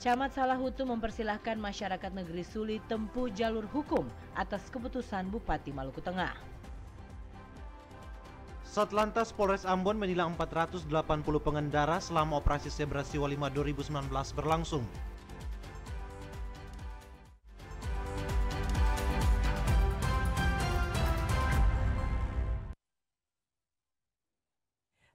Camat Salahutu mempersilahkan masyarakat negeri Suli tempuh jalur hukum atas keputusan Bupati Maluku Tengah. Satlantas Polres Ambon menilang 480 pengendara selama operasi Zebra Siwa 5 2019 berlangsung.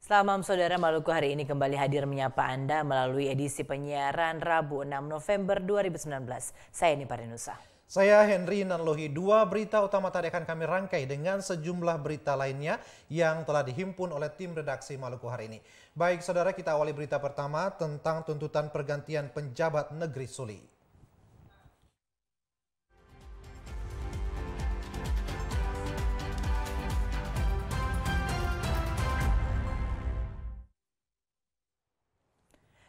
Selamat saudara, Maluku hari ini kembali hadir menyapa Anda melalui edisi penyiaran Rabu 6 November 2019. Saya Nipar Nusa. Saya Henry Nanlohi. Dua berita utama tadi akan kami rangkai dengan sejumlah berita lainnya yang telah dihimpun oleh tim redaksi Maluku hari ini. Baik saudara, kita awali berita pertama tentang tuntutan pergantian penjabat negeri Suli.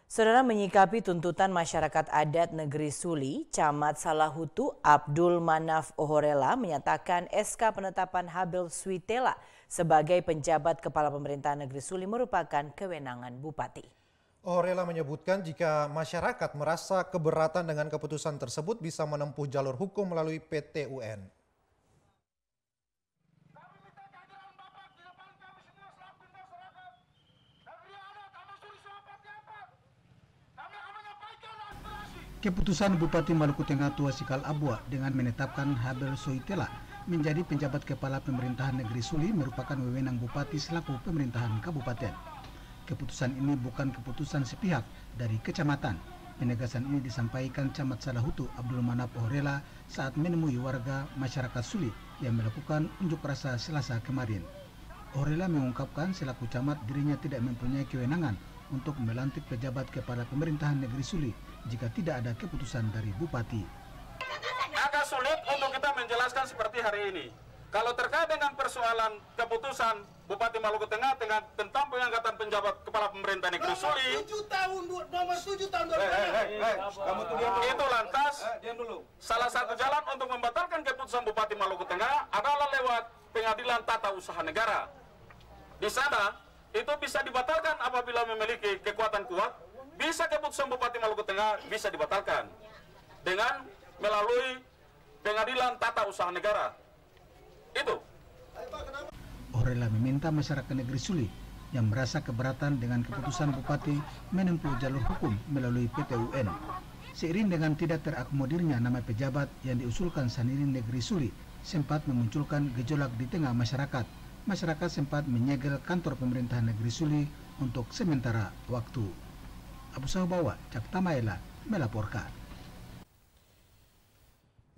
Saudara, menyikapi tuntutan masyarakat adat negeri Suli, Camat Salahutu Abdul Manaf Ohorela menyatakan SK penetapan Habel Switela sebagai penjabat kepala pemerintahan negeri Suli merupakan kewenangan Bupati. Ohorela menyebutkan jika masyarakat merasa keberatan dengan keputusan tersebut bisa menempuh jalur hukum melalui PT UN. Keputusan Bupati Maluku Tengah Tua Sikal Abua dengan menetapkan Habel Switela menjadi penjabat kepala pemerintahan negeri Suli merupakan wewenang Bupati selaku pemerintahan kabupaten. Keputusan ini bukan keputusan sepihak dari kecamatan. Penegasan ini disampaikan Camat Salahutu Abdul Manaf Ohorela saat menemui warga masyarakat Suli yang melakukan unjuk rasa Selasa kemarin. Ohorela mengungkapkan selaku camat dirinya tidak mempunyai kewenangan untuk melantik pejabat kepala pemerintahan negeri Suli jika tidak ada keputusan dari Bupati. Agak sulit untuk kita menjelaskan seperti hari ini. Kalau terkait dengan persoalan keputusan Bupati Maluku Tengah tentang pengangkatan penjabat kepala pemerintahan negeri Suli, nomor 7 tahun 2000. Itu lantas salah satu jalan untuk membatalkan keputusan Bupati Maluku Tengah adalah lewat Pengadilan Tata Usaha Negara. Di sana itu bisa dibatalkan apabila memiliki kekuatan kuat. Bisa keputusan Bupati Maluku Tengah bisa dibatalkan dengan melalui Pengadilan Tata Usaha Negara. Itu. Ohorela meminta masyarakat negeri Suli yang merasa keberatan dengan keputusan Bupati menempuh jalur hukum melalui PT UN. Seiring dengan tidak terakomodirnya nama pejabat yang diusulkan Sanirin Negeri Suli sempat memunculkan gejolak di tengah masyarakat. Masyarakat sempat menyegel kantor pemerintahan negeri Suli untuk sementara waktu. Abu Sahubawa, Caktamaela melaporkan.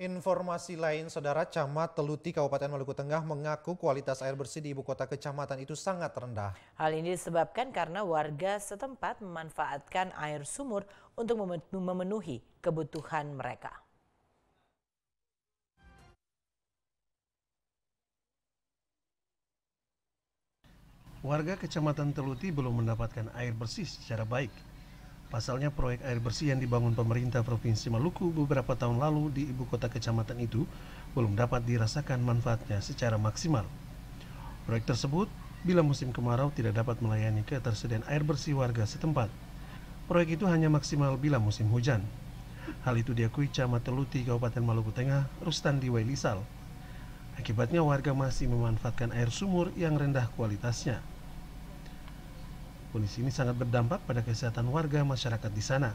Informasi lain, saudara, Camat Teluti Kabupaten Maluku Tengah mengaku kualitas air bersih di ibu kota kecamatan itu sangat rendah. Hal ini disebabkan karena warga setempat memanfaatkan air sumur untuk memenuhi kebutuhan mereka. Warga Kecamatan Teluti belum mendapatkan air bersih secara baik. Pasalnya proyek air bersih yang dibangun pemerintah Provinsi Maluku beberapa tahun lalu di ibu kota kecamatan itu belum dapat dirasakan manfaatnya secara maksimal. Proyek tersebut bila musim kemarau tidak dapat melayani ketersediaan air bersih warga setempat. Proyek itu hanya maksimal bila musim hujan. Hal itu diakui Camat Teluti Kabupaten Maluku Tengah Rustandi Wailisal. Akibatnya warga masih memanfaatkan air sumur yang rendah kualitasnya. Kondisi ini sangat berdampak pada kesehatan warga masyarakat di sana.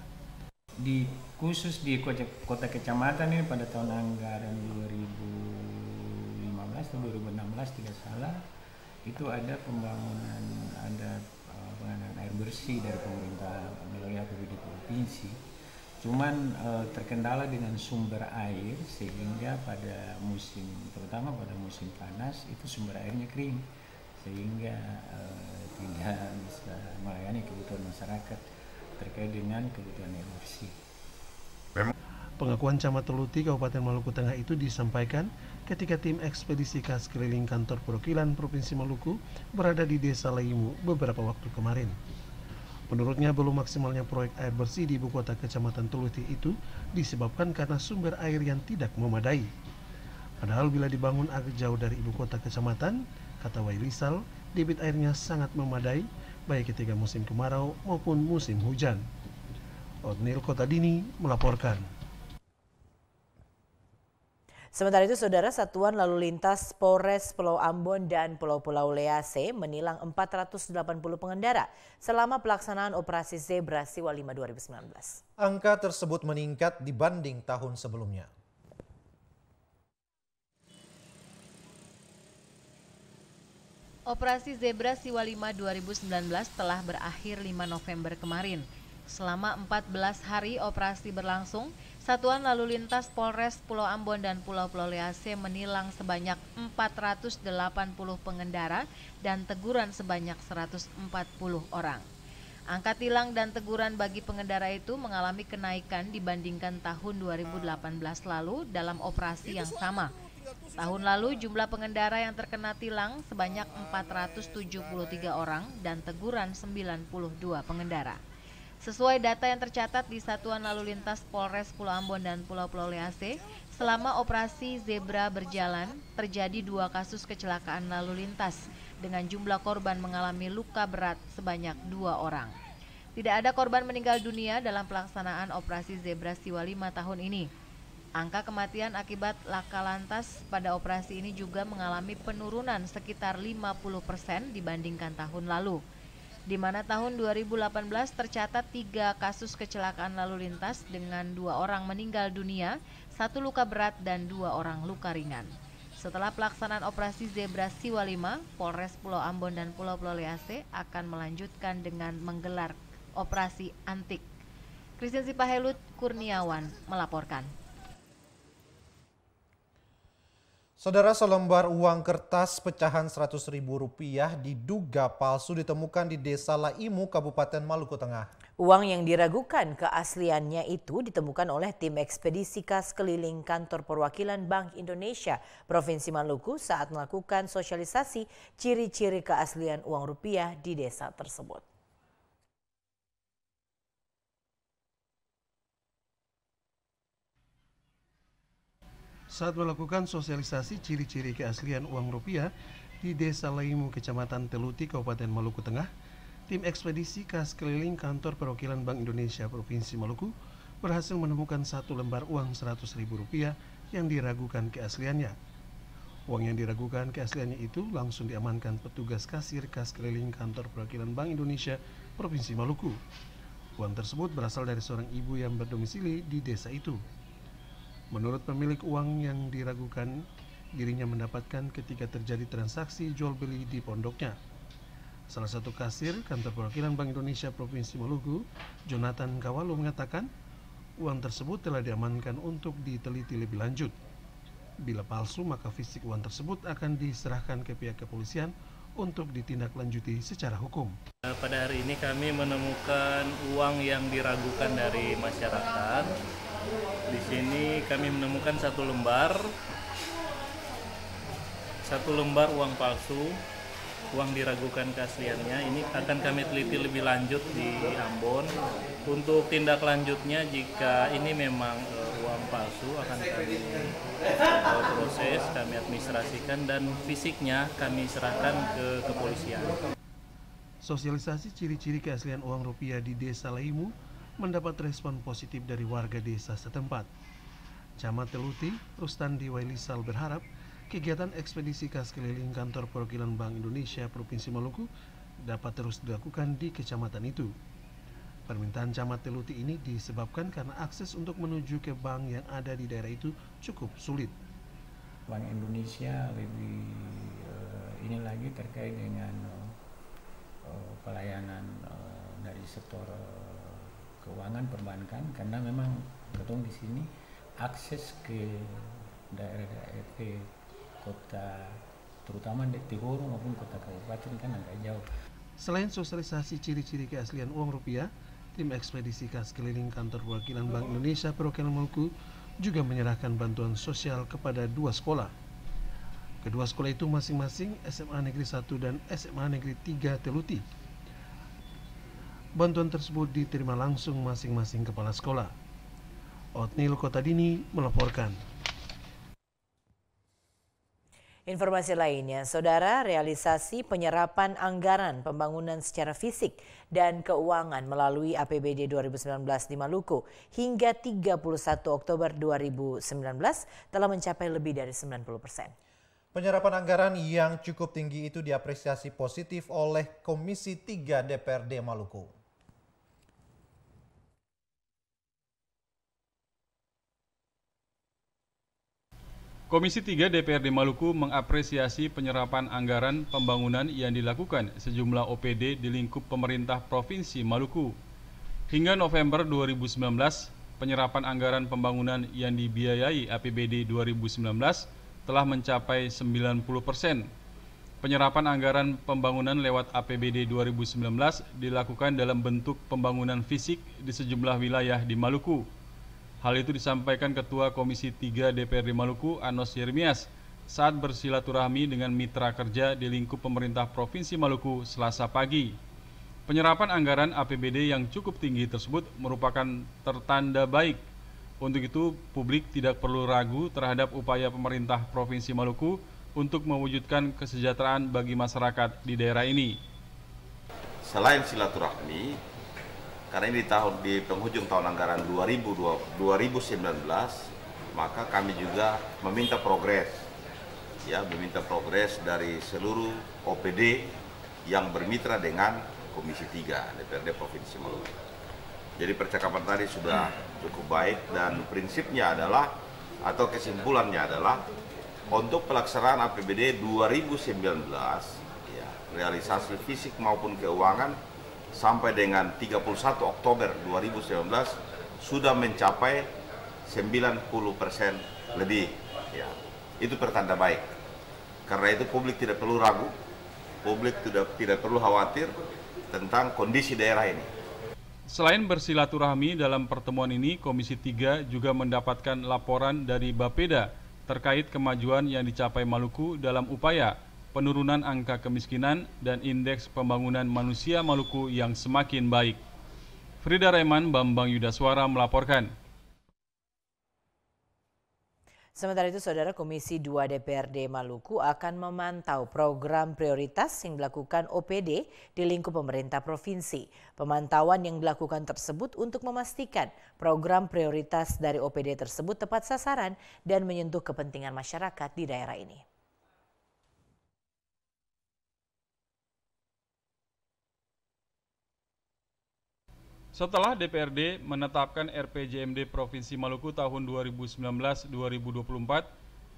Khusus di kota kecamatan ini pada tahun anggaran 2015 atau 2016 tidak salah, itu ada pengembangan air bersih dari pemerintah melalui APBD provinsi. Cuman terkendala dengan sumber air sehingga pada terutama pada musim panas itu sumber airnya kering sehingga tidak bisa melayani kebutuhan masyarakat terkait dengan kebutuhan air bersih. Pengakuan Camat Teluti Kabupaten Maluku Tengah itu disampaikan ketika tim ekspedisi kas keliling kantor perwakilan Provinsi Maluku berada di Desa Laimu beberapa waktu kemarin. Menurutnya, belum maksimalnya proyek air bersih di ibu kota Kecamatan Teluti itu disebabkan karena sumber air yang tidak memadai. Padahal bila dibangun agak jauh dari ibu kota kecamatan, kata Wailisal, debit airnya sangat memadai, baik ketika musim kemarau maupun musim hujan. Otnil Kotadini melaporkan. Sementara itu, Saudara, Satuan Lalu Lintas Polres Pulau Ambon dan Pulau-Pulau Lease menilang 480 pengendara selama pelaksanaan operasi Zebra Siwa 5 2019. Angka tersebut meningkat dibanding tahun sebelumnya. Operasi Zebra Siwa 5 2019 telah berakhir 5 November kemarin. Selama 14 hari operasi berlangsung, Satuan Lalu Lintas Polres Pulau Ambon dan Pulau-Pulau Lease menilang sebanyak 480 pengendara dan teguran sebanyak 140 orang. Angka tilang dan teguran bagi pengendara itu mengalami kenaikan dibandingkan tahun 2018 lalu dalam operasi yang sama. Tahun lalu jumlah pengendara yang terkena tilang sebanyak 473 orang dan teguran 92 pengendara. Sesuai data yang tercatat di Satuan Lalu Lintas Polres Pulau Ambon dan Pulau-Pulau Lease, selama operasi Zebra berjalan, terjadi 2 kasus kecelakaan lalu lintas dengan jumlah korban mengalami luka berat sebanyak 2 orang. Tidak ada korban meninggal dunia dalam pelaksanaan operasi Zebra Siwa 5 tahun ini. Angka kematian akibat laka lantas pada operasi ini juga mengalami penurunan sekitar 50% dibandingkan tahun lalu, di mana tahun 2018 tercatat 3 kasus kecelakaan lalu lintas dengan 2 orang meninggal dunia, 1 luka berat dan 2 orang luka ringan. Setelah pelaksanaan operasi Zebra Siwa 5, Polres Pulau Ambon dan Pulau-Pulau Lease akan melanjutkan dengan menggelar operasi Antik. Christian Sipahelut Kurniawan melaporkan. Saudara, selembar uang kertas pecahan Rp100.000 diduga palsu ditemukan di Desa Laimu, Kabupaten Maluku Tengah. Uang yang diragukan keasliannya itu ditemukan oleh tim ekspedisi kas keliling kantor perwakilan Bank Indonesia Provinsi Maluku saat melakukan sosialisasi ciri-ciri keaslian uang rupiah di desa tersebut. Saat melakukan sosialisasi ciri-ciri keaslian uang rupiah di Desa Laimu, Kecamatan Teluti, Kabupaten Maluku Tengah, tim ekspedisi kas keliling kantor perwakilan Bank Indonesia Provinsi Maluku berhasil menemukan 1 lembar uang Rp100.000 yang diragukan keasliannya. Uang yang diragukan keasliannya itu langsung diamankan petugas kasir kas keliling kantor perwakilan Bank Indonesia Provinsi Maluku. Uang tersebut berasal dari seorang ibu yang berdomisili di desa itu. Menurut pemilik uang yang diragukan, dirinya mendapatkan ketika terjadi transaksi jual beli di pondoknya. Salah satu kasir kantor perwakilan Bank Indonesia Provinsi Maluku, Jonathan Kawalu, mengatakan uang tersebut telah diamankan untuk diteliti lebih lanjut. Bila palsu, maka fisik uang tersebut akan diserahkan ke pihak kepolisian untuk ditindaklanjuti secara hukum. Pada hari ini kami menemukan uang yang diragukan dari masyarakat. Di sini kami menemukan 1 lembar uang palsu, uang diragukan keasliannya. Ini akan kami teliti lebih lanjut di Ambon. Untuk tindak lanjutnya, jika ini memang uang palsu, akan kami proses, kami administrasikan, dan fisiknya kami serahkan ke kepolisian. Sosialisasi ciri-ciri keaslian uang rupiah di Desa Laimu mendapat respon positif dari warga desa setempat. Camat Teluti, Rustandi Wailisal, berharap kegiatan ekspedisi kas keliling kantor perwakilan Bank Indonesia Provinsi Maluku dapat terus dilakukan di kecamatan itu. Permintaan Camat Teluti ini disebabkan karena akses untuk menuju ke bank yang ada di daerah itu cukup sulit. Bank Indonesia lebih ini lagi terkait dengan pelayanan dari sektor keuangan perbankan, karena memang ketemu di sini akses ke daerah-daerah ke kota, terutama di Tihoro maupun kota kabupaten kan agak jauh. Selain sosialisasi ciri-ciri keaslian uang rupiah, tim ekspedisi kas keliling kantor perwakilan Bank Indonesia perwakilan Maluku juga menyerahkan bantuan sosial kepada 2 sekolah. Kedua sekolah itu masing-masing SMA Negeri 1 dan SMA Negeri 3 Teluti. Bantuan tersebut diterima langsung masing-masing kepala sekolah. Otnil Kotadini melaporkan. Informasi lainnya, Saudara, realisasi penyerapan anggaran pembangunan secara fisik dan keuangan melalui APBD 2019 di Maluku hingga 31 Oktober 2019 telah mencapai lebih dari 90%. Penyerapan anggaran yang cukup tinggi itu diapresiasi positif oleh Komisi 3 DPRD Maluku. Komisi 3 DPRD Maluku mengapresiasi penyerapan anggaran pembangunan yang dilakukan sejumlah OPD di lingkup pemerintah Provinsi Maluku. Hingga November 2019, penyerapan anggaran pembangunan yang dibiayai APBD 2019 telah mencapai 90%. Penyerapan anggaran pembangunan lewat APBD 2019 dilakukan dalam bentuk pembangunan fisik di sejumlah wilayah di Maluku. Hal itu disampaikan Ketua Komisi 3 DPRD Maluku, Anos Yeremias, saat bersilaturahmi dengan mitra kerja di lingkup pemerintah Provinsi Maluku Selasa pagi. Penyerapan anggaran APBD yang cukup tinggi tersebut merupakan tertanda baik. Untuk itu, publik tidak perlu ragu terhadap upaya pemerintah Provinsi Maluku untuk mewujudkan kesejahteraan bagi masyarakat di daerah ini. Selain silaturahmi, karena ini di penghujung tahun anggaran 2019, maka kami juga meminta progres dari seluruh OPD yang bermitra dengan Komisi 3 DPRD Provinsi Maluku. Jadi percakapan tadi sudah cukup baik dan prinsipnya adalah atau kesimpulannya adalah untuk pelaksanaan APBD 2019 realisasi fisik maupun keuangan sampai dengan 31 Oktober 2019 sudah mencapai 90% lebih. Ya, itu pertanda baik. Karena itu publik tidak perlu ragu, publik tidak perlu khawatir tentang kondisi daerah ini. Selain bersilaturahmi dalam pertemuan ini, Komisi 3 juga mendapatkan laporan dari Bapeda terkait kemajuan yang dicapai Maluku dalam upaya penurunan angka kemiskinan dan indeks pembangunan manusia Maluku yang semakin baik. Frida Reman, Bambang Yudaswara melaporkan. Sementara itu, Saudara, Komisi 2 DPRD Maluku akan memantau program prioritas yang dilakukan OPD di lingkup pemerintah provinsi. Pemantauan yang dilakukan tersebut untuk memastikan program prioritas dari OPD tersebut tepat sasaran dan menyentuh kepentingan masyarakat di daerah ini. Setelah DPRD menetapkan RPJMD Provinsi Maluku tahun 2019-2024,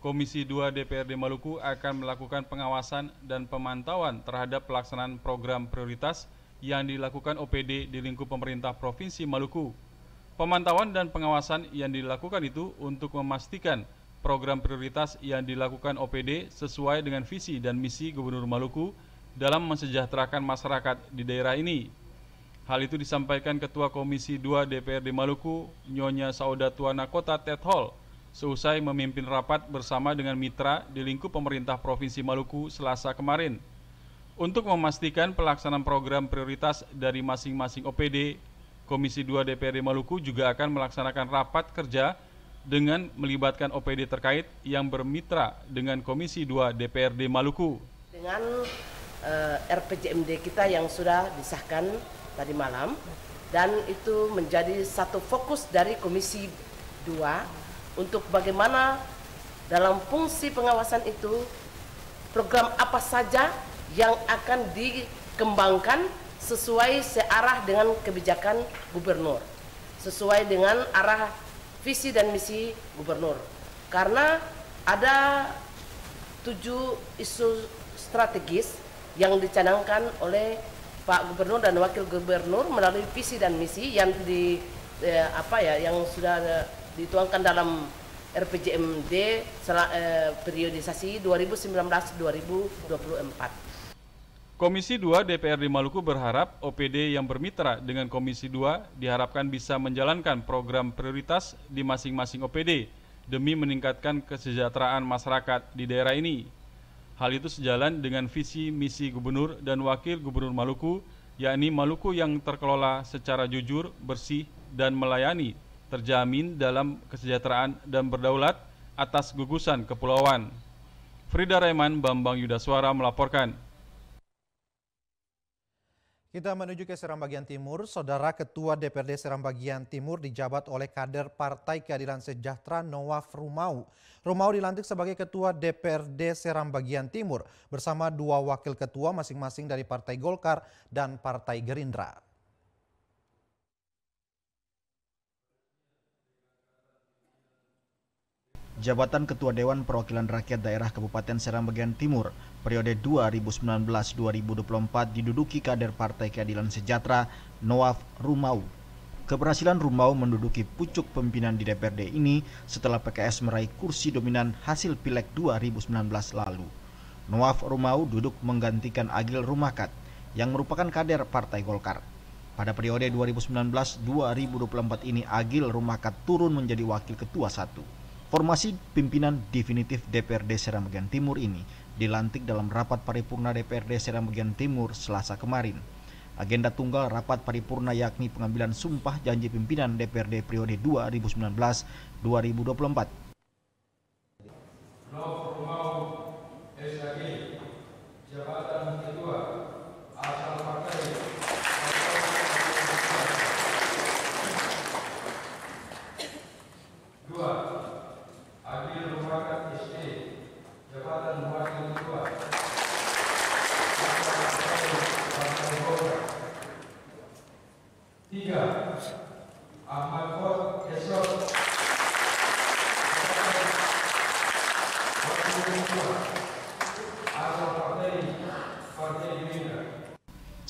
Komisi 2 DPRD Maluku akan melakukan pengawasan dan pemantauan terhadap pelaksanaan program prioritas yang dilakukan OPD di lingkup pemerintah Provinsi Maluku. Pemantauan dan pengawasan yang dilakukan itu untuk memastikan program prioritas yang dilakukan OPD sesuai dengan visi dan misi Gubernur Maluku dalam mensejahterakan masyarakat di daerah ini. Hal itu disampaikan Ketua Komisi 2 DPRD Maluku, Nyonya Saudatua Kota Ted Hall, seusai memimpin rapat bersama dengan mitra di lingkup pemerintah Provinsi Maluku Selasa kemarin. Untuk memastikan pelaksanaan program prioritas dari masing-masing OPD, Komisi 2 DPRD Maluku juga akan melaksanakan rapat kerja dengan melibatkan OPD terkait yang bermitra dengan Komisi 2 DPRD Maluku. Dengan RPJMD kita yang sudah disahkan tadi malam, dan itu menjadi satu fokus dari Komisi 2 untuk bagaimana dalam fungsi pengawasan itu program apa saja yang akan dikembangkan sesuai searah dengan kebijakan gubernur, sesuai dengan arah visi dan misi gubernur. Karena ada 7 isu strategis yang dicanangkan oleh Pak Gubernur dan Wakil Gubernur melalui visi dan misi yang yang sudah dituangkan dalam RPJMD periodisasi 2019-2024. Komisi 2 DPRD Maluku berharap OPD yang bermitra dengan Komisi 2 diharapkan bisa menjalankan program prioritas di masing-masing OPD demi meningkatkan kesejahteraan masyarakat di daerah ini. Hal itu sejalan dengan visi misi Gubernur dan Wakil Gubernur Maluku, yakni Maluku yang terkelola secara jujur, bersih, dan melayani, terjamin dalam kesejahteraan dan berdaulat atas gugusan kepulauan. Frida Raiman, Bambang Yudaswara melaporkan. Kita menuju ke Seram Bagian Timur. Saudara Ketua DPRD Seram Bagian Timur dijabat oleh kader Partai Keadilan Sejahtera Nowaf Rumau. Rumau dilantik sebagai Ketua DPRD Seram Bagian Timur bersama 2 wakil ketua masing-masing dari Partai Golkar dan Partai Gerindra. Jabatan Ketua Dewan Perwakilan Rakyat Daerah Kabupaten Seram Bagian Timur periode 2019-2024 diduduki kader Partai Keadilan Sejahtera Nowaf Rumau. Keberhasilan Rumau menduduki pucuk pimpinan di DPRD ini setelah PKS meraih kursi dominan hasil Pileg 2019 lalu. Nowaf Rumau duduk menggantikan Agil Rumakat yang merupakan kader Partai Golkar. Pada periode 2019-2024 ini Agil Rumakat turun menjadi Wakil Ketua 1. Formasi pimpinan definitif DPRD Seram Bagian Timur ini dilantik dalam rapat paripurna DPRD Seram Bagian Timur Selasa kemarin. Agenda tunggal rapat paripurna yakni pengambilan sumpah janji pimpinan DPRD periode 2019-2024.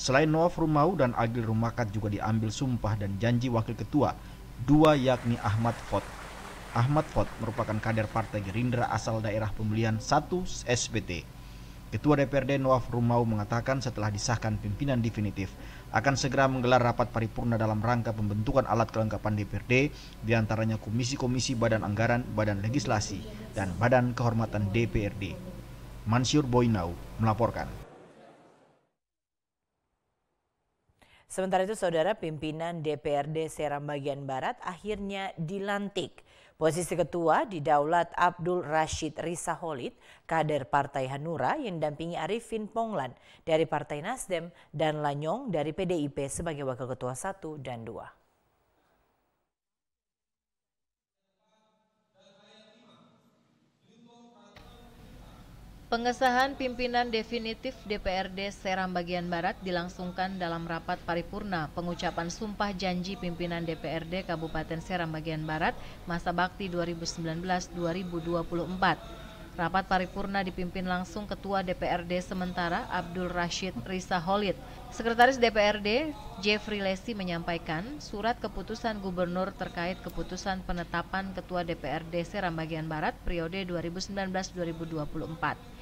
Selain Nowaf Rumau dan Agil Rumakat juga diambil sumpah dan janji wakil ketua, 2 yakni Ahmad Fot. Ahmad Fot merupakan kader Partai Gerindra asal daerah pemilihan 1 SBT. Ketua DPRD Nowaf Rumau mengatakan setelah disahkan pimpinan definitif, akan segera menggelar rapat paripurna dalam rangka pembentukan alat kelengkapan DPRD, diantaranya komisi-komisi Badan Anggaran, Badan Legislasi, dan Badan Kehormatan DPRD. Mansyur Boynau melaporkan. Sementara itu, saudara, pimpinan DPRD Seram Bagian Barat akhirnya dilantik. Posisi ketua didaulat Abdul Rashid Risaholid, kader Partai Hanura yang mendampingi Arifin Ponglan dari Partai Nasdem dan Lanyong dari PDIP sebagai wakil ketua 1 dan 2. Pengesahan pimpinan definitif DPRD Seram Bagian Barat dilangsungkan dalam rapat paripurna pengucapan sumpah janji pimpinan DPRD Kabupaten Seram Bagian Barat masa bakti 2019-2024. Rapat paripurna dipimpin langsung Ketua DPRD sementara Abdul Rashid Risaholid. Sekretaris DPRD Jeffrey Lesi menyampaikan surat keputusan gubernur terkait keputusan penetapan Ketua DPRD Seram Bagian Barat periode 2019-2024.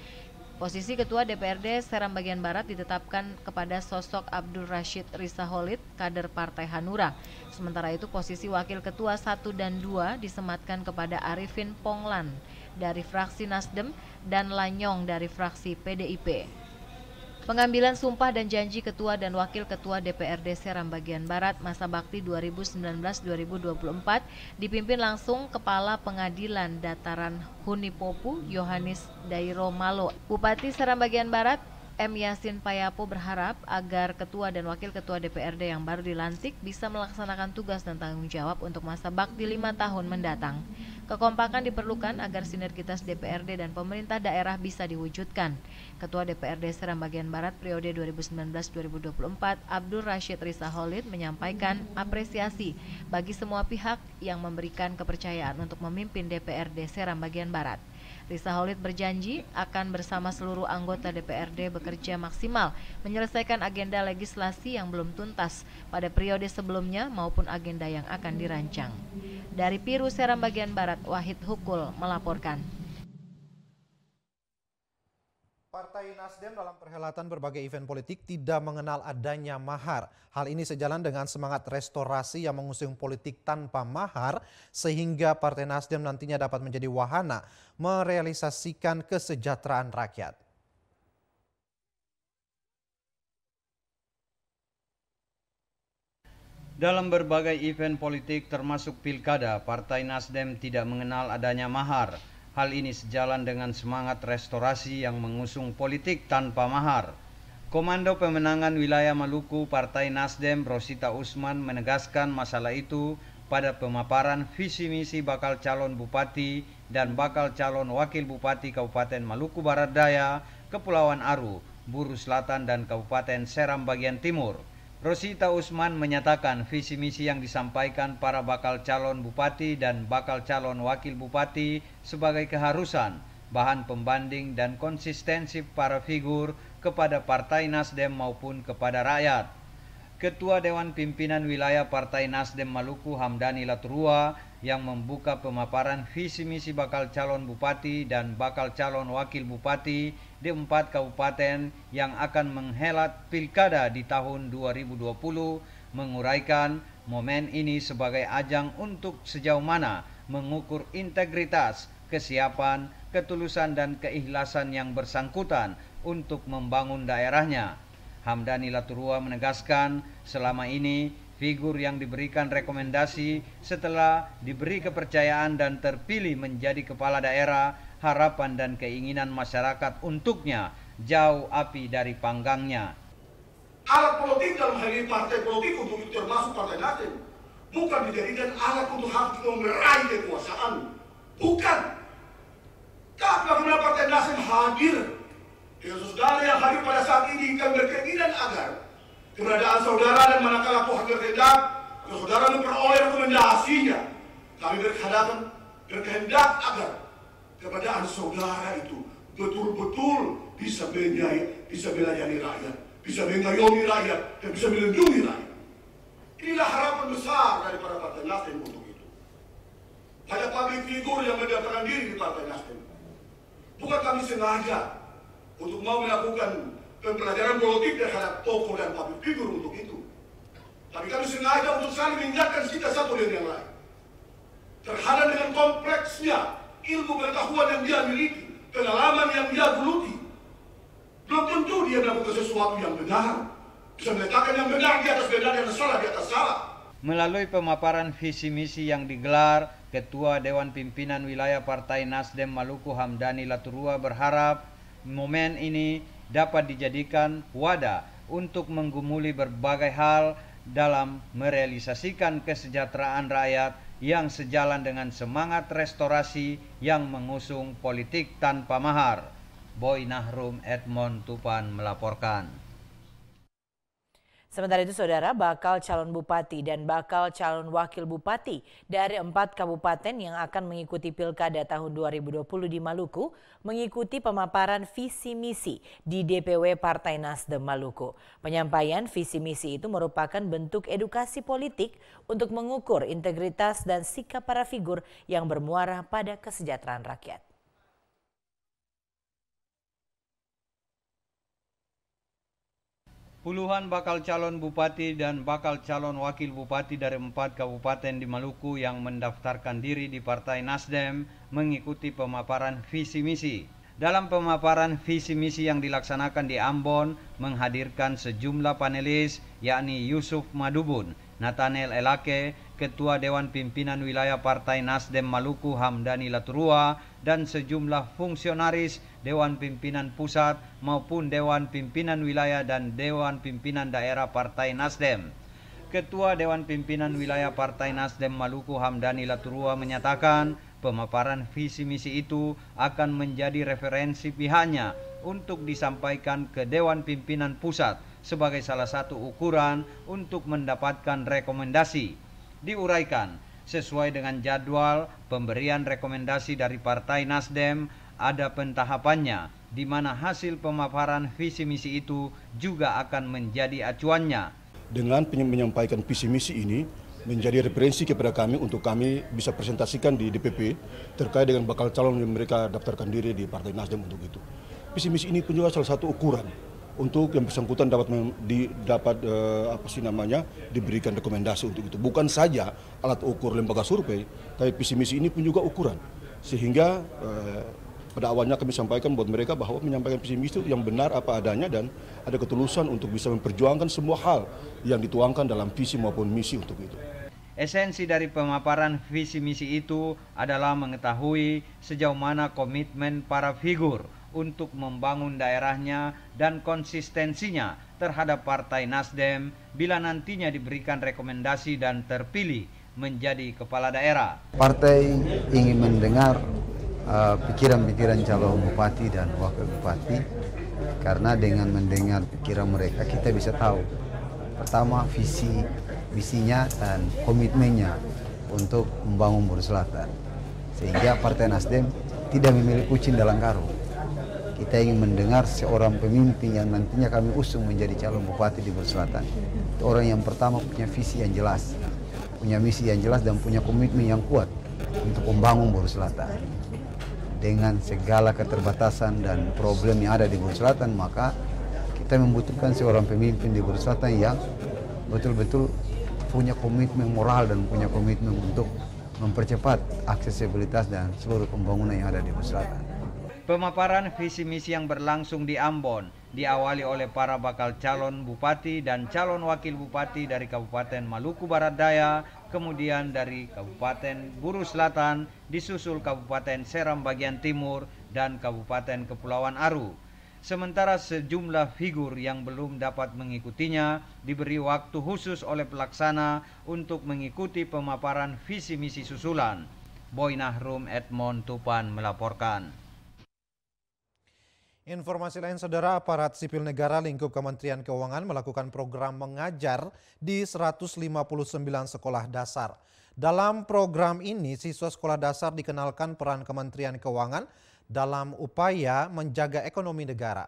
Posisi Ketua DPRD Seram Bagian Barat ditetapkan kepada sosok Abdul Rashid Risaholid, kader Partai Hanura. Sementara itu posisi Wakil Ketua 1 dan 2 disematkan kepada Arifin Ponglan dari fraksi Nasdem dan Lanyong dari fraksi PDIP. Pengambilan sumpah dan janji Ketua dan Wakil Ketua DPRD Seram Bagian Barat masa bakti 2019-2024 dipimpin langsung Kepala Pengadilan Dataran Hunipopu Yohanes Dairo Malo. Bupati Seram Bagian Barat M. Yasin Payapo berharap agar Ketua dan Wakil Ketua DPRD yang baru dilantik bisa melaksanakan tugas dan tanggung jawab untuk masa bakti 5 tahun mendatang. Kekompakan diperlukan agar sinergitas DPRD dan pemerintah daerah bisa diwujudkan. Ketua DPRD Seram Bagian Barat periode 2019-2024 Abdul Rashid Risaholid menyampaikan apresiasi bagi semua pihak yang memberikan kepercayaan untuk memimpin DPRD Seram Bagian Barat. Risaholid berjanji akan bersama seluruh anggota DPRD bekerja maksimal menyelesaikan agenda legislasi yang belum tuntas pada periode sebelumnya maupun agenda yang akan dirancang. Dari Piru Seram Bagian Barat, Wahid Hukul melaporkan. Partai Nasdem dalam perhelatan berbagai event politik tidak mengenal adanya mahar. Hal ini sejalan dengan semangat restorasi yang mengusung politik tanpa mahar, sehingga Partai Nasdem nantinya dapat menjadi wahana merealisasikan kesejahteraan rakyat. Dalam berbagai event politik termasuk pilkada, Partai Nasdem tidak mengenal adanya mahar. Hal ini sejalan dengan semangat restorasi yang mengusung politik tanpa mahar. Komando Pemenangan Wilayah Maluku Partai Nasdem Rosita Usman menegaskan masalah itu pada pemaparan visi misi bakal calon bupati dan bakal calon wakil bupati Kabupaten Maluku Barat Daya, Kepulauan Aru, Buru Selatan dan Kabupaten Seram bagian Timur. Rosita Usman menyatakan visi misi yang disampaikan para bakal calon bupati dan bakal calon wakil bupati sebagai keharusan, bahan pembanding dan konsistensi para figur kepada Partai Nasdem maupun kepada rakyat. Ketua Dewan Pimpinan Wilayah Partai Nasdem Maluku Hamdani Laturua yang membuka pemaparan visi misi bakal calon bupati dan bakal calon wakil bupati di 4 kabupaten yang akan menghelat pilkada di tahun 2020 menguraikan momen ini sebagai ajang untuk sejauh mana mengukur integritas, kesiapan, ketulusan dan keikhlasan yang bersangkutan untuk membangun daerahnya. Hamdani Laturua menegaskan selama ini figur yang diberikan rekomendasi setelah diberi kepercayaan dan terpilih menjadi kepala daerah, harapan dan keinginan masyarakat untuknya jauh api dari panggangnya. Alat politik dalam hal ini partai politik untuk itu termasuk Partai Nasdem bukan dijadikan alat untuk meraih kekuasaan, bukan. Tapi bagaimana Partai Nasdem hadir dengan saudara yang hadir pada saat ini, kami berkeinginan agar keberadaan saudara dan manakala Tuhan berkehendak, saudara memperoleh rekomendasinya. Kami berkehendak agar keberadaan saudara itu betul-betul bisa melayani rakyat, bisa mengayomi rakyat, dan bisa melindungi rakyat. Inilah harapan besar daripada Partai Nasdem untuk itu. Ada public figure yang mendaftarkan diri di Partai Nasdem. Bukan kami sengaja untuk mau melakukan pembelajaran politik terhadap tokoh dan public figure untuk itu. Tapi kami sengaja untuk saling mengingatkan kita satu dengan yang lain. Terhadap dengan kompleksnya ilmu pengetahuan yang dia miliki, pengalaman yang dia geluti, belum tentu dia melakukan sesuatu yang benar. Bisa meletakkan yang benar di atas benar, yang salah di atas salah. Melalui pemaparan visi misi yang digelar, Ketua Dewan Pimpinan Wilayah Partai Nasdem Maluku Hamdani Laturua berharap momen ini dapat dijadikan wadah untuk menggumuli berbagai hal dalam merealisasikan kesejahteraan rakyat yang sejalan dengan semangat restorasi yang mengusung politik tanpa mahar. Boy Nahrum Edmond Tupan melaporkan. Sementara itu, saudara, bakal calon bupati dan bakal calon wakil bupati dari 4 kabupaten yang akan mengikuti pilkada tahun 2020 di Maluku mengikuti pemaparan visi misi di DPW Partai Nasdem Maluku. Penyampaian visi misi itu merupakan bentuk edukasi politik untuk mengukur integritas dan sikap para figur yang bermuara pada kesejahteraan rakyat. Puluhan bakal calon bupati dan bakal calon wakil bupati dari 4 kabupaten di Maluku yang mendaftarkan diri di Partai Nasdem mengikuti pemaparan visi misi. Dalam pemaparan visi misi yang dilaksanakan di Ambon menghadirkan sejumlah panelis yakni Yusuf Madubun, Nathaniel Elake, Ketua Dewan Pimpinan Wilayah Partai Nasdem Maluku Hamdani Laturua, dan sejumlah fungsionaris Dewan Pimpinan Pusat maupun Dewan Pimpinan Wilayah dan Dewan Pimpinan Daerah Partai Nasdem. Ketua Dewan Pimpinan Wilayah Partai Nasdem Maluku Hamdani Laturua menyatakan pemaparan visi misi itu akan menjadi referensi pihaknya untuk disampaikan ke Dewan Pimpinan Pusat sebagai salah satu ukuran untuk mendapatkan rekomendasi. Diuraikan, sesuai dengan jadwal pemberian rekomendasi dari Partai Nasdem ada pentahapannya, di mana hasil pemaparan visi misi itu juga akan menjadi acuannya. Dengan menyampaikan visi misi ini menjadi referensi kepada kami untuk kami bisa presentasikan di DPP terkait dengan bakal calon yang mereka daftarkan diri di Partai Nasdem untuk itu. visi misi ini pun juga salah satu ukuran untuk yang bersangkutan dapat diberikan rekomendasi untuk itu. Bukan saja alat ukur lembaga survei, tapi visi misi ini pun juga ukuran. Sehingga pada awalnya kami sampaikan buat mereka bahwa menyampaikan visi misi itu yang benar apa adanya dan ada ketulusan untuk bisa memperjuangkan semua hal yang dituangkan dalam visi maupun misi untuk itu. Esensi dari pemaparan visi misi itu adalah mengetahui sejauh mana komitmen para figur untuk membangun daerahnya dan konsistensinya terhadap Partai Nasdem bila nantinya diberikan rekomendasi dan terpilih menjadi kepala daerah. Partai ingin mendengar pikiran-pikiran calon bupati dan wakil bupati, karena dengan mendengar pikiran mereka kita bisa tahu pertama visinya dan komitmennya untuk membangun Buru Selatan, sehingga Partai Nasdem tidak memilih kucing dalam karung. Kita ingin mendengar seorang pemimpin yang nantinya kami usung menjadi calon bupati di Buru Selatan. Orang yang pertama punya visi yang jelas, punya misi yang jelas dan punya komitmen yang kuat untuk membangun Buru Selatan. Dengan segala keterbatasan dan problem yang ada di Buru Selatan, maka kita membutuhkan seorang pemimpin di Buru Selatan yang betul-betul punya komitmen moral dan punya komitmen untuk mempercepat aksesibilitas dan seluruh pembangunan yang ada di Buru Selatan. Pemaparan visi misi yang berlangsung di Ambon diawali oleh para bakal calon bupati dan calon wakil bupati dari Kabupaten Maluku Barat Daya, kemudian dari Kabupaten Buru Selatan, disusul Kabupaten Seram bagian timur dan Kabupaten Kepulauan Aru. Sementara sejumlah figur yang belum dapat mengikutinya diberi waktu khusus oleh pelaksana untuk mengikuti pemaparan visi misi susulan. Boy Nahrum Edmond Tupan melaporkan. Informasi lain, saudara, aparat sipil negara lingkup Kementerian Keuangan melakukan program mengajar di 159 sekolah dasar. Dalam program ini, siswa sekolah dasar dikenalkan peran Kementerian Keuangan dalam upaya menjaga ekonomi negara.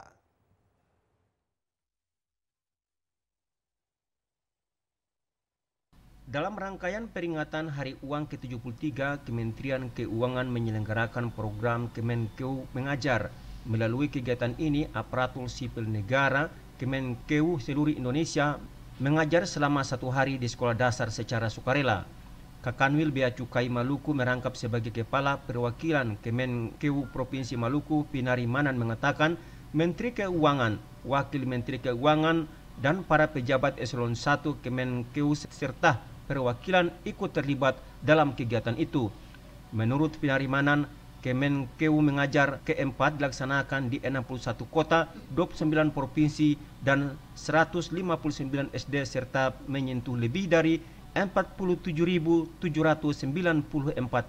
Dalam rangkaian peringatan Hari Uang ke-73, Kementerian Keuangan menyelenggarakan program Kemenkeu Mengajar. Melalui kegiatan ini, aparatur sipil negara Kemenkeu seluruh Indonesia mengajar selama 1 hari di sekolah dasar secara sukarela. Kakanwil Bea Cukai Maluku merangkap sebagai kepala perwakilan Kemenkeu Provinsi Maluku, Pinari Manan, mengatakan Menteri Keuangan, Wakil Menteri Keuangan, dan para pejabat eselon 1 Kemenkeu serta perwakilan ikut terlibat dalam kegiatan itu. Menurut Pinari Manan, Kemenkeu Mengajar keempat dilaksanakan di 61 kota, 29 provinsi, dan 159 SD serta menyentuh lebih dari 47.794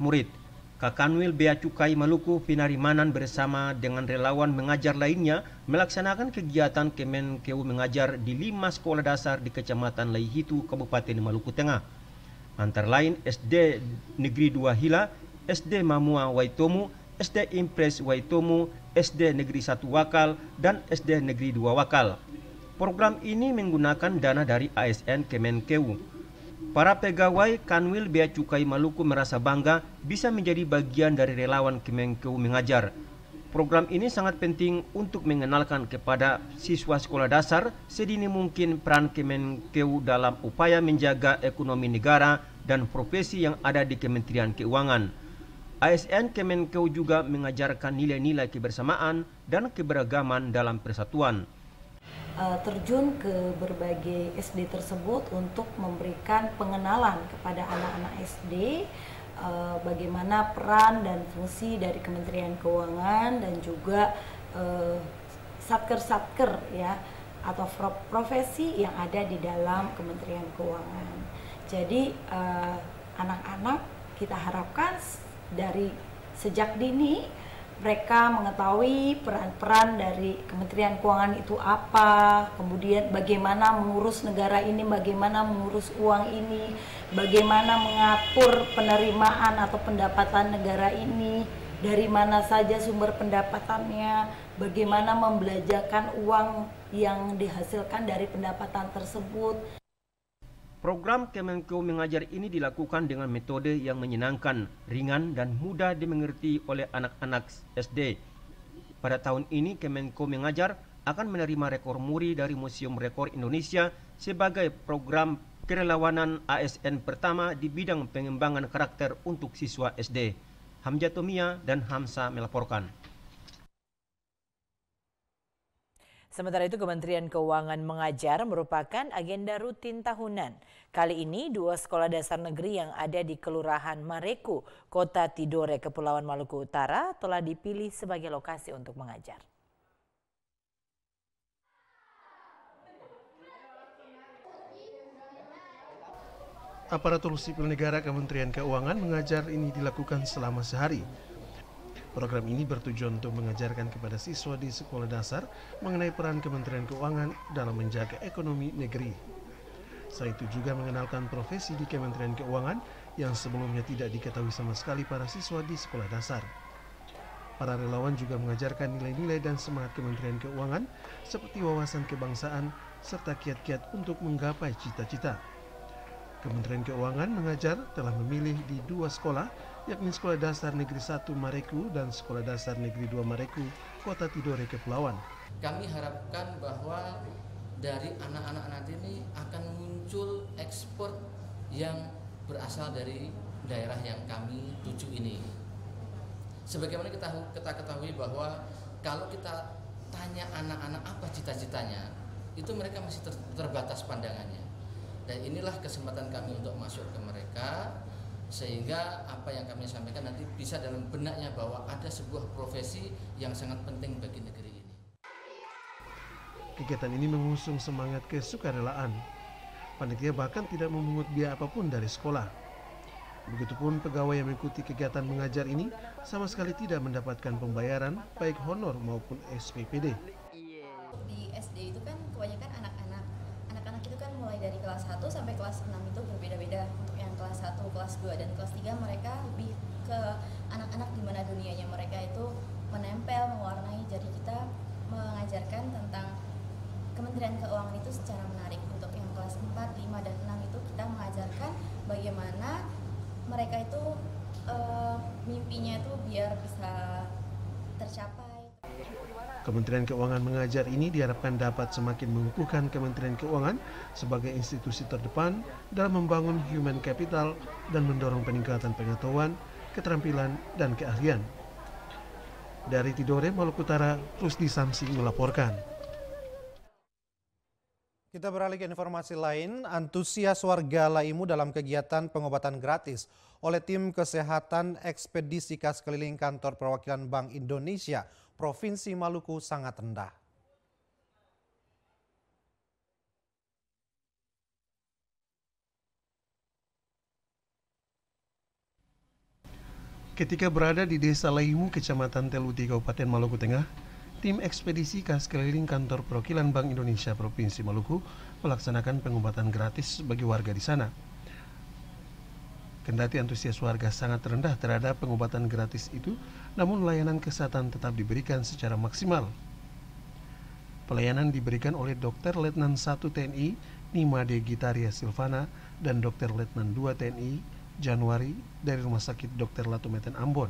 murid. Kakanwil Bea Cukai Maluku, Pinari Manan, bersama dengan relawan mengajar lainnya melaksanakan kegiatan Kemenkeu Mengajar di 5 sekolah dasar di Kecamatan Laihitu, Kabupaten Maluku Tengah. Antara lain SD Negeri 2 Hila, SD Mamua Waitomu, SD Impres Waitomu, SD Negeri 1 Wakal, dan SD Negeri 2 Wakal. Program ini menggunakan dana dari ASN Kemenkeu. Para pegawai Kanwil Bea Cukai Maluku merasa bangga bisa menjadi bagian dari relawan Kemenkeu Mengajar. Program ini sangat penting untuk mengenalkan kepada siswa sekolah dasar sedini mungkin peran Kemenkeu dalam upaya menjaga ekonomi negara dan profesi yang ada di Kementerian Keuangan. ASN Kemenkeu juga mengajarkan nilai-nilai kebersamaan dan keberagaman dalam persatuan. Terjun ke berbagai SD tersebut untuk memberikan pengenalan kepada anak-anak SD bagaimana peran dan fungsi dari Kementerian Keuangan dan juga satker-satker ya atau profesi yang ada di dalam Kementerian Keuangan. Jadi anak-anak kita harapkan dari sejak dini mereka mengetahui peran-peran dari Kementerian Keuangan itu apa, kemudian bagaimana mengurus negara ini, bagaimana mengurus uang ini, bagaimana mengatur penerimaan atau pendapatan negara ini, dari mana saja sumber pendapatannya, bagaimana membelanjakan uang yang dihasilkan dari pendapatan tersebut. Program Kemenkeu Mengajar ini dilakukan dengan metode yang menyenangkan, ringan, dan mudah dimengerti oleh anak-anak SD. Pada tahun ini Kemenko Mengajar akan menerima rekor muri dari Museum Rekor Indonesia sebagai program kerelawanan ASN pertama di bidang pengembangan karakter untuk siswa SD. Hamzah Tomia dan Hamsa melaporkan. Sementara itu Kementerian Keuangan Mengajar merupakan agenda rutin tahunan. Kali ini 2 sekolah dasar negeri yang ada di Kelurahan Mareku, Kota Tidore, Kepulauan Maluku Utara telah dipilih sebagai lokasi untuk mengajar. Aparatur sipil negara Kementerian Keuangan Mengajar ini dilakukan selama sehari. Program ini bertujuan untuk mengajarkan kepada siswa di sekolah dasar mengenai peran Kementerian Keuangan dalam menjaga ekonomi negeri. Selain itu juga mengenalkan profesi di Kementerian Keuangan yang sebelumnya tidak diketahui sama sekali para siswa di sekolah dasar. Para relawan juga mengajarkan nilai-nilai dan semangat Kementerian Keuangan seperti wawasan kebangsaan serta kiat-kiat untuk menggapai cita-cita. Kementerian Keuangan Mengajar telah memilih di 2 sekolah, yakni Sekolah Dasar Negeri 1 Mareku dan Sekolah Dasar Negeri 2 Mareku, Kota Tidore, Kepulauan. Kami harapkan bahwa dari anak-anak nanti ini akan muncul ekspor yang berasal dari daerah yang kami tuju ini. Sebagaimana kita ketahui bahwa kalau kita tanya anak-anak apa cita-citanya, itu mereka masih terbatas pandangannya. Dan inilah kesempatan kami untuk masuk ke mereka, sehingga apa yang kami sampaikan nanti bisa dalam benaknya bahwa ada sebuah profesi yang sangat penting bagi negeri ini. Kegiatan ini mengusung semangat kesukarelaan. Panitia bahkan tidak memungut biaya apapun dari sekolah. Begitupun pegawai yang mengikuti kegiatan mengajar ini sama sekali tidak mendapatkan pembayaran baik honor maupun SPPD. Di SD itu kan kebanyakan anak-anak itu kan mulai dari kelas 1 sampai kelas 6 itu berbeda-beda. Untuk yang kelas 1, kelas 2, dan kelas 3 mereka lebih ke anak-anak di mana dunianya mereka itu menempel, mewarnai. Jadi kita mengajarkan tentang Kementerian Keuangan itu secara menarik. Untuk yang kelas 4, 5, dan 6 itu kita mengajarkan bagaimana mereka itu mimpinya itu biar bisa tercapai. Kementerian Keuangan Mengajar ini diharapkan dapat semakin mengukuhkan Kementerian Keuangan sebagai institusi terdepan dalam membangun human capital dan mendorong peningkatan pengetahuan, keterampilan, dan keahlian. Dari Tidore, Maluku Utara, Rusdi Samsi melaporkan. Kita beralih ke informasi lain, antusias warga Laimu dalam kegiatan pengobatan gratis oleh tim kesehatan ekspedisi kas keliling kantor perwakilan Bank Indonesia Provinsi Maluku sangat rendah. Ketika berada di Desa Laimu, Kecamatan Teluti, Kabupaten Maluku Tengah, tim ekspedisi kas keliling kantor perwakilan Bank Indonesia Provinsi Maluku melaksanakan pengobatan gratis bagi warga di sana. Kendati antusias warga sangat rendah terhadap pengobatan gratis itu, namun layanan kesehatan tetap diberikan secara maksimal. Pelayanan diberikan oleh Dr. Letnan 1 TNI Nimade Gitaria Silvana dan Dr. Letnan 2 TNI Januari dari Rumah Sakit Dr. Latumeten Ambon.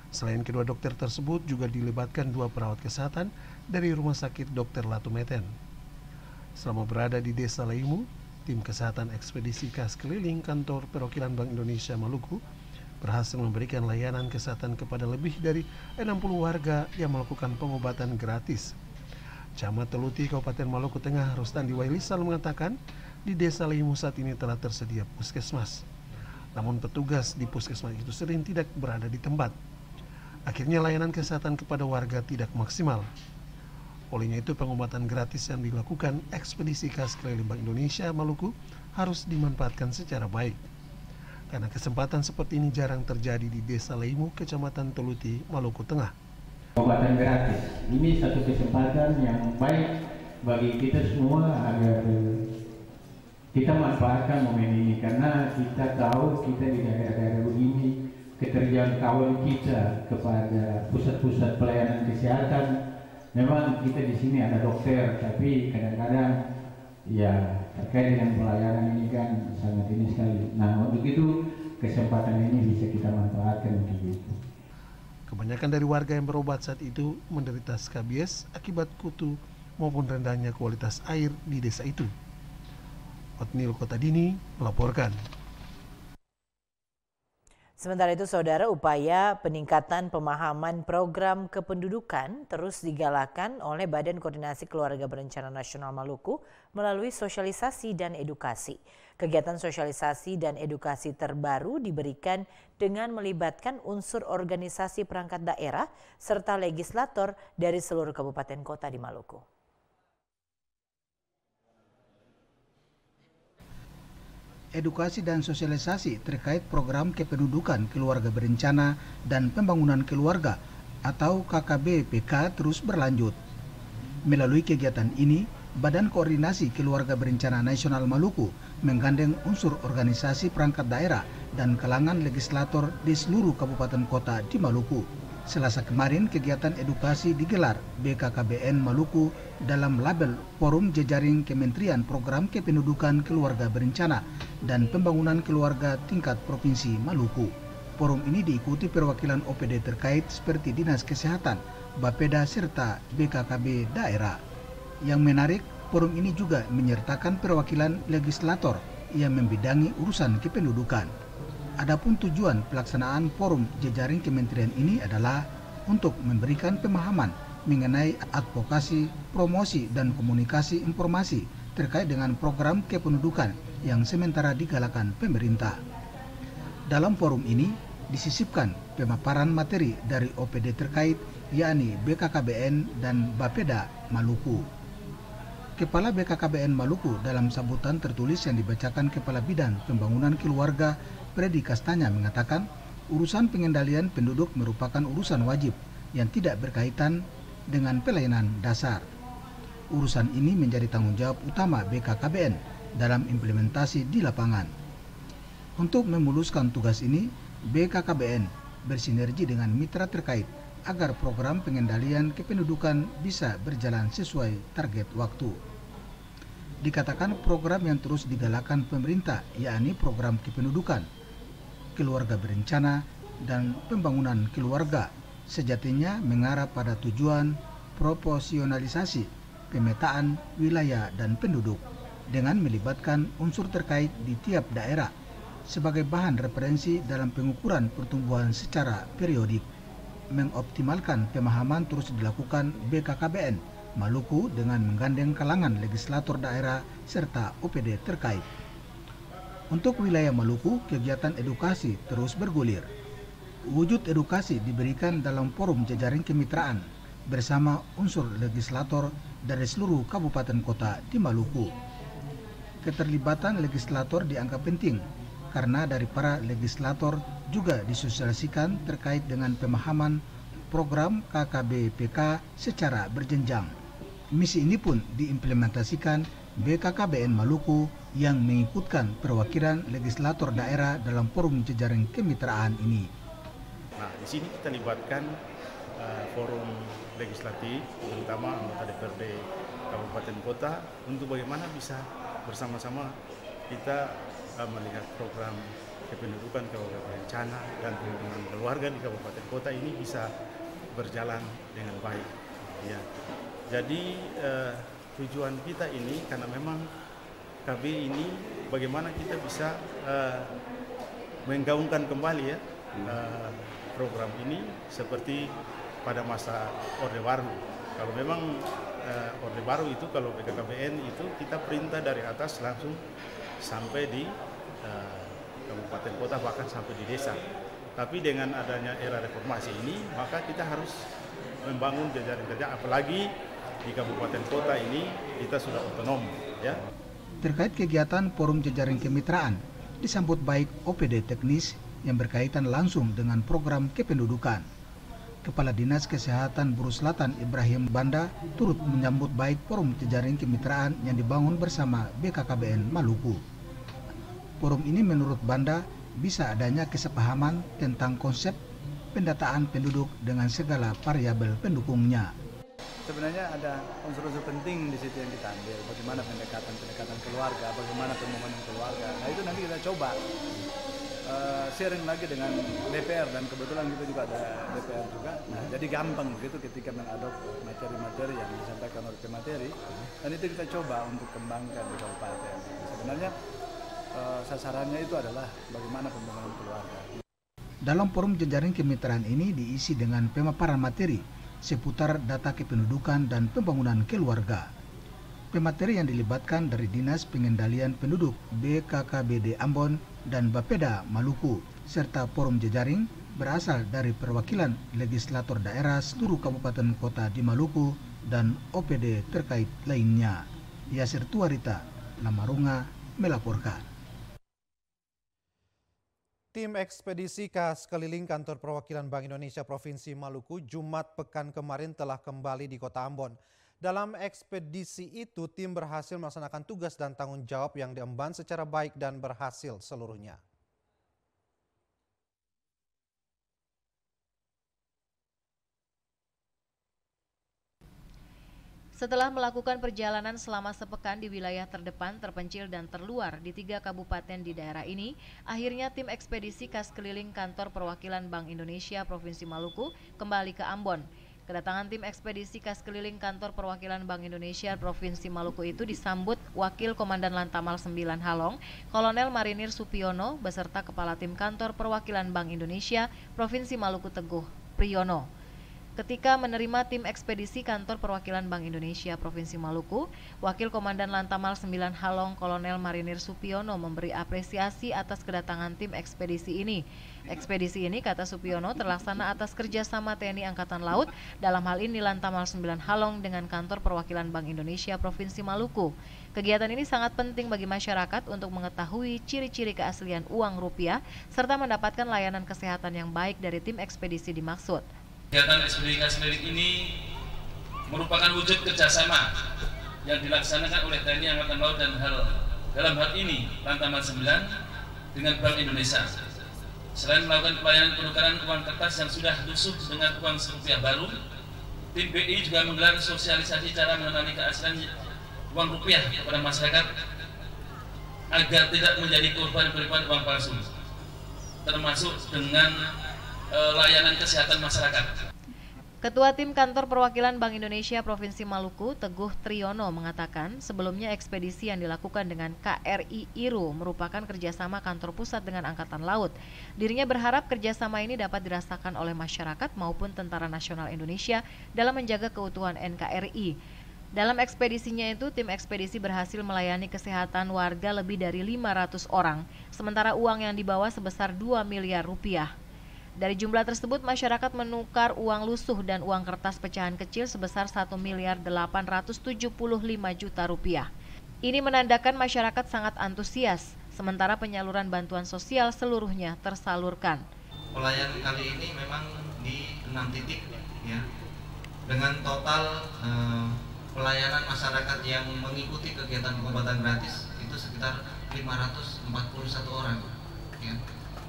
Selain kedua dokter tersebut juga dilibatkan 2 perawat kesehatan dari Rumah Sakit Dr. Latumeten. Selama berada di Desa Laimu, tim kesehatan ekspedisi kas keliling kantor perwakilan Bank Indonesia Maluku berhasil memberikan layanan kesehatan kepada lebih dari 60 warga yang melakukan pengobatan gratis. Camat Teluti, Kabupaten Maluku Tengah, Rustandi Wailisal mengatakan di Desa Laimu saat ini telah tersedia puskesmas. Namun petugas di puskesmas itu sering tidak berada di tempat. Akhirnya layanan kesehatan kepada warga tidak maksimal. Olehnya itu pengobatan gratis yang dilakukan ekspedisi kas keliling Bank Indonesia Maluku harus dimanfaatkan secara baik. Karena kesempatan seperti ini jarang terjadi di Desa Laimu, Kecamatan Teluti, Maluku Tengah. Pengobatan gratis ini satu kesempatan yang baik bagi kita semua agar kita manfaatkan momen ini, karena kita tahu kita di daerah-daerah begini keterjangkauan kita kepada pusat-pusat pelayanan kesehatan. Memang kita di sini ada dokter, tapi kadang-kadang ya terkait dengan pelayanan ini kan sangat ini sekali. Nah, untuk itu kesempatan ini bisa kita manfaatkan begitu. Kebanyakan dari warga yang berobat saat itu menderita skabies akibat kutu maupun rendahnya kualitas air di desa itu. Otnil Kotadini melaporkan. Sementara itu, Saudara, upaya peningkatan pemahaman program kependudukan terus digalakan oleh Badan Koordinasi Keluarga Berencana Nasional Maluku melalui sosialisasi dan edukasi. Kegiatan sosialisasi dan edukasi terbaru diberikan dengan melibatkan unsur organisasi perangkat daerah serta legislator dari seluruh kabupaten kota di Maluku. Edukasi dan sosialisasi terkait program kependudukan keluarga berencana dan pembangunan keluarga atau KKB-PK terus berlanjut. Melalui kegiatan ini, Badan Koordinasi Keluarga Berencana Nasional Maluku menggandeng unsur organisasi perangkat daerah dan kalangan legislator di seluruh kabupaten kota di Maluku. Selasa kemarin, kegiatan edukasi digelar BKKBN Maluku dalam label Forum Jejaring Kementerian Program Kependudukan Keluarga Berencana dan Pembangunan Keluarga tingkat Provinsi Maluku. Forum ini diikuti perwakilan OPD terkait seperti Dinas Kesehatan, Bapeda serta BKKB daerah. Yang menarik, forum ini juga menyertakan perwakilan legislator yang membidangi urusan kependudukan. Adapun tujuan pelaksanaan forum jejaring kementerian ini adalah untuk memberikan pemahaman mengenai advokasi, promosi, dan komunikasi informasi terkait dengan program kependudukan yang sementara digalakan pemerintah. Dalam forum ini disisipkan pemaparan materi dari OPD terkait, yakni BKKBN dan Bapeda Maluku. Kepala BKKBN Maluku dalam sambutan tertulis yang dibacakan Kepala Bidang Pembangunan Keluarga Freddy Kastanya mengatakan, urusan pengendalian penduduk merupakan urusan wajib yang tidak berkaitan dengan pelayanan dasar. Urusan ini menjadi tanggung jawab utama BKKBN dalam implementasi di lapangan. Untuk memuluskan tugas ini, BKKBN bersinergi dengan mitra terkait agar program pengendalian kependudukan bisa berjalan sesuai target waktu. Dikatakan program yang terus digalakan pemerintah, yakni program kependudukan, keluarga berencana, dan pembangunan keluarga, sejatinya mengarah pada tujuan proporsionalisasi pemetaan wilayah dan penduduk dengan melibatkan unsur terkait di tiap daerah sebagai bahan referensi dalam pengukuran pertumbuhan secara periodik. Mengoptimalkan pemahaman terus dilakukan BKKBN Maluku dengan menggandeng kalangan legislator daerah serta OPD terkait. Untuk wilayah Maluku, kegiatan edukasi terus bergulir. Wujud edukasi diberikan dalam forum jejaring kemitraan bersama unsur legislator dari seluruh kabupaten kota di Maluku. Keterlibatan legislator dianggap penting karena dari para legislator juga disosialisasikan terkait dengan pemahaman program KKB-PK secara berjenjang. Misi ini pun diimplementasikan BKKBN Maluku yang mengikutkan perwakilan legislator daerah dalam forum jejaring kemitraan ini. Nah, di sini kita libatkan forum legislatif, terutama anggota DPRD Kabupaten Kota, untuk bagaimana bisa bersama-sama kita melihat program kependudukan keluarga berencana dan pembangunan keluarga di Kabupaten Kota ini bisa berjalan dengan baik. Ya. Jadi tujuan kita ini karena memang KB ini bagaimana kita bisa menggaungkan kembali ya program ini seperti pada masa Orde Baru. Kalau memang Orde Baru itu kalau BKKBN itu kita perintah dari atas langsung sampai di kabupaten kota bahkan sampai di desa. Tapi dengan adanya era reformasi ini maka kita harus membangun jejaring kerja, apalagi di kabupaten kota ini kita sudah otonom ya. Terkait kegiatan forum jejaring kemitraan disambut baik OPD teknis yang berkaitan langsung dengan program kependudukan. Kepala Dinas Kesehatan Buru Selatan Ibrahim Banda turut menyambut baik forum jejaring kemitraan yang dibangun bersama BKKBN Maluku. Forum ini menurut Banda bisa adanya kesepahaman tentang konsep pendataan penduduk dengan segala variabel pendukungnya. Sebenarnya ada unsur-unsur penting di situ yang kita ambil, bagaimana pendekatan keluarga, bagaimana pembangunan keluarga. Nah itu nanti kita coba sharing lagi dengan DPR, dan kebetulan kita juga ada DPR juga. Nah, jadi gampang begitu ketika mengadop materi-materi yang disampaikan oleh pemateri, dan itu kita coba untuk kembangkan di kabupaten. Sebenarnya sasarannya itu adalah bagaimana pembangunan keluarga. Dalam forum jejaring kemitraan ini diisi dengan pemaparan materi seputar data kependudukan dan pembangunan keluarga. Pemateri yang dilibatkan dari Dinas Pengendalian Penduduk BKKBD Ambon dan Bapeda Maluku, serta forum jejaring berasal dari perwakilan legislator daerah seluruh kabupaten kota di Maluku dan OPD terkait lainnya. Yasir Tuarita, Lamarunga, melaporkan. Tim ekspedisi KAS keliling kantor perwakilan Bank Indonesia Provinsi Maluku Jumat pekan kemarin telah kembali di Kota Ambon. Dalam ekspedisi itu, tim berhasil melaksanakan tugas dan tanggung jawab yang diemban secara baik dan berhasil seluruhnya. Setelah melakukan perjalanan selama sepekan di wilayah terdepan, terpencil, dan terluar di 3 kabupaten di daerah ini, akhirnya tim ekspedisi KAS keliling kantor perwakilan Bank Indonesia Provinsi Maluku kembali ke Ambon. Kedatangan tim ekspedisi KAS keliling kantor perwakilan Bank Indonesia Provinsi Maluku itu disambut Wakil Komandan Lantamal 9 Halong, Kolonel Marinir Supiono, beserta Kepala Tim Kantor Perwakilan Bank Indonesia Provinsi Maluku Teguh Priyono. Ketika menerima tim ekspedisi kantor perwakilan Bank Indonesia Provinsi Maluku, Wakil Komandan Lantamal 9 Halong Kolonel Marinir Supiono memberi apresiasi atas kedatangan tim ekspedisi ini. Ekspedisi ini, kata Supiono, terlaksana atas kerjasama TNI Angkatan Laut, dalam hal ini Lantamal 9 Halong dengan kantor perwakilan Bank Indonesia Provinsi Maluku. Kegiatan ini sangat penting bagi masyarakat untuk mengetahui ciri-ciri keaslian uang rupiah, serta mendapatkan layanan kesehatan yang baik dari tim ekspedisi dimaksud. Kegiatan ekspedisi KAS keliling ini merupakan wujud kerjasama yang dilaksanakan oleh TNI Angkatan Laut dan dalam hal ini Lantamal 9 dengan Bank Indonesia. Selain melakukan pelayanan penukaran uang kertas yang sudah lusuh dengan uang rupiah baru, tim BI juga menggelar sosialisasi cara mengenali keaslian uang rupiah kepada masyarakat agar tidak menjadi korban penipuan uang palsu, termasuk dengan layanan kesehatan masyarakat. Ketua Tim Kantor Perwakilan Bank Indonesia Provinsi Maluku, Teguh Triyono, mengatakan sebelumnya ekspedisi yang dilakukan dengan KRI IRU merupakan kerjasama kantor pusat dengan Angkatan Laut. Dirinya berharap kerjasama ini dapat dirasakan oleh masyarakat maupun Tentara Nasional Indonesia dalam menjaga keutuhan NKRI. Dalam ekspedisinya itu, tim ekspedisi berhasil melayani kesehatan warga lebih dari 500 orang, sementara uang yang dibawa sebesar 2 miliar rupiah. Dari jumlah tersebut, masyarakat menukar uang lusuh dan uang kertas pecahan kecil sebesar 1.875.000.000 rupiah. Ini menandakan masyarakat sangat antusias, sementara penyaluran bantuan sosial seluruhnya tersalurkan. Pelayanan kali ini memang di 6 titik, ya, dengan total pelayanan masyarakat yang mengikuti kegiatan pengobatan gratis itu sekitar 541 orang. Ya.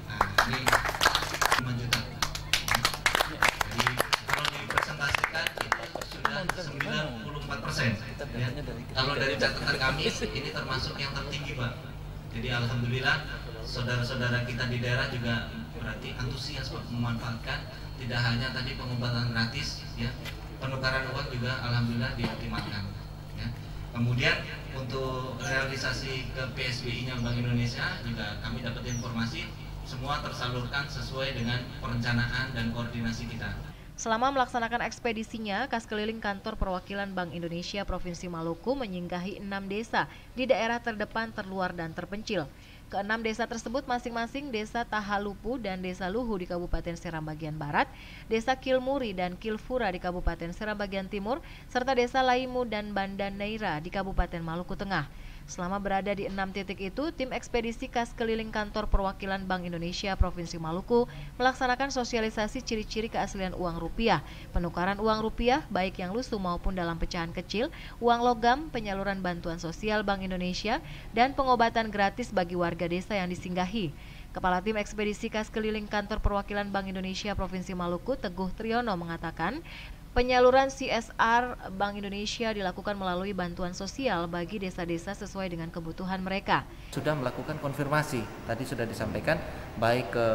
Nah, ini 5 juta. Jadi kalau dipresentasikan itu sudah 94%. Ya. Kalau dari catatan kami ini termasuk yang tertinggi, Pak. Jadi alhamdulillah saudara-saudara kita di daerah juga berarti antusias Pak memanfaatkan tidak hanya tadi pengobatan gratis, ya, penukaran uang juga alhamdulillah dioptimalkan. Ya. Kemudian untuk realisasi ke PSBI-nya Bank Indonesia juga kami dapat informasi semua tersalurkan sesuai dengan perencanaan dan koordinasi kita. Selama melaksanakan ekspedisinya, KAS keliling kantor perwakilan Bank Indonesia Provinsi Maluku menyinggahi 6 desa di daerah terdepan, terluar, dan terpencil. Ke-6 desa tersebut masing-masing Desa Tahalupu dan Desa Luhu di Kabupaten Seram bagian Barat, Desa Kilmuri dan Kilfura di Kabupaten Seram bagian Timur, serta Desa Laimu dan Banda Neira di Kabupaten Maluku Tengah. Selama berada di 6 titik itu, tim ekspedisi KAS keliling kantor perwakilan Bank Indonesia Provinsi Maluku melaksanakan sosialisasi ciri-ciri keaslian uang rupiah, penukaran uang rupiah baik yang lusuh maupun dalam pecahan kecil, uang logam, penyaluran bantuan sosial Bank Indonesia, dan pengobatan gratis bagi warga desa yang disinggahi. Kepala Tim Ekspedisi KAS keliling kantor perwakilan Bank Indonesia Provinsi Maluku, Teguh Triyono, mengatakan Penyaluran CSR Bank Indonesia dilakukan melalui bantuan sosial bagi desa-desa sesuai dengan kebutuhan mereka. Sudah melakukan konfirmasi, tadi sudah disampaikan baik ke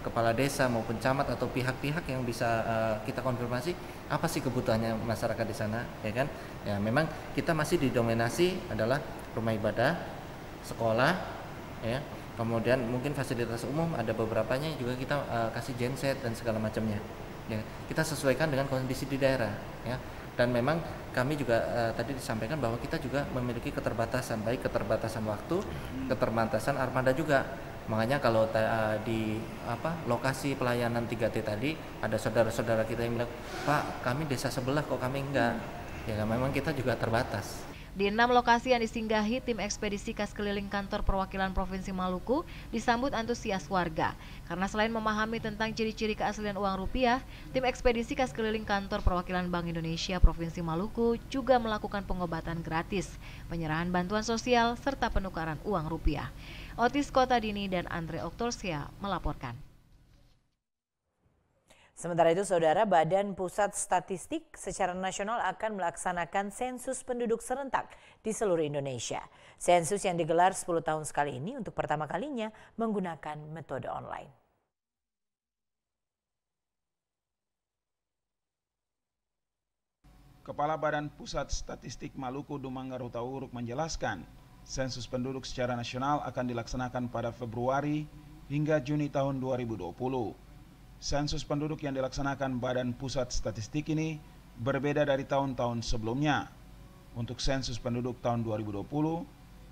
kepala desa maupun camat atau pihak-pihak yang bisa kita konfirmasi apa sih kebutuhannya masyarakat di sana, ya kan? Ya memang kita masih didominasi adalah rumah ibadah, sekolah, ya. Kemudian mungkin fasilitas umum ada beberapanya juga kita kasih genset dan segala macamnya. Ya, kita sesuaikan dengan kondisi di daerah, ya. Dan memang kami juga tadi disampaikan bahwa kita juga memiliki keterbatasan, baik keterbatasan waktu, keterbatasan armada juga. Makanya kalau di lokasi pelayanan 3T tadi ada saudara-saudara kita yang bilang, Pak, kami desa sebelah kok kami enggak. Ya memang kita juga terbatas. Di 6 lokasi yang disinggahi, tim ekspedisi Kas Keliling Kantor Perwakilan Provinsi Maluku disambut antusias warga. Karena selain memahami tentang ciri-ciri keaslian uang rupiah, tim ekspedisi Kas Keliling Kantor Perwakilan Bank Indonesia Provinsi Maluku juga melakukan pengobatan gratis, penyerahan bantuan sosial, serta penukaran uang rupiah. Otis Kotadini dan Andre Oktolsia melaporkan. Sementara itu, Saudara, Badan Pusat Statistik secara nasional akan melaksanakan sensus penduduk serentak di seluruh Indonesia. Sensus yang digelar 10 tahun sekali ini untuk pertama kalinya menggunakan metode online. Kepala Badan Pusat Statistik Maluku Dumanggaru Tauruk menjelaskan, sensus penduduk secara nasional akan dilaksanakan pada Februari hingga Juni tahun 2020. Sensus penduduk yang dilaksanakan Badan Pusat Statistik ini berbeda dari tahun-tahun sebelumnya. Untuk sensus penduduk tahun 2020,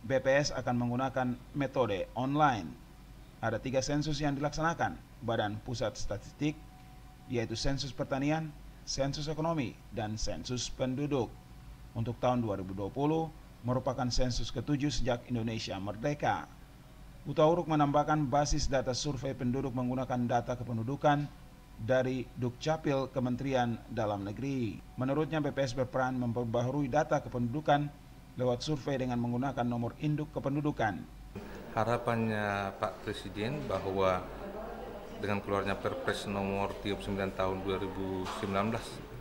BPS akan menggunakan metode online. Ada 3 sensus yang dilaksanakan Badan Pusat Statistik, yaitu sensus pertanian, sensus ekonomi, dan sensus penduduk. Untuk tahun 2020 merupakan sensus ke-7 sejak Indonesia merdeka. Utauruk menambahkan basis data survei penduduk menggunakan data kependudukan dari Dukcapil Kementerian Dalam Negeri. Menurutnya BPS berperan memperbaharui data kependudukan lewat survei dengan menggunakan nomor induk kependudukan. Harapannya Pak Presiden bahwa dengan keluarnya Perpres nomor 39 tahun 2019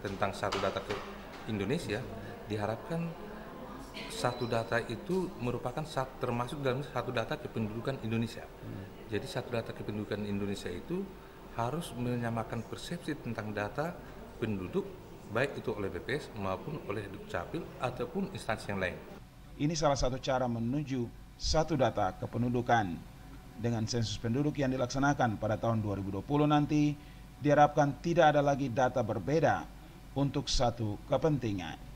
tentang satu data ke Indonesia, diharapkan satu data itu merupakan termasuk dalam satu data kependudukan Indonesia. Jadi satu data kependudukan Indonesia itu harus menyamakan persepsi tentang data penduduk, baik itu oleh BPS maupun oleh Dukcapil ataupun instansi yang lain. Ini salah satu cara menuju satu data kependudukan. Dengan sensus penduduk yang dilaksanakan pada tahun 2020 nanti, diharapkan tidak ada lagi data berbeda untuk satu kepentingan.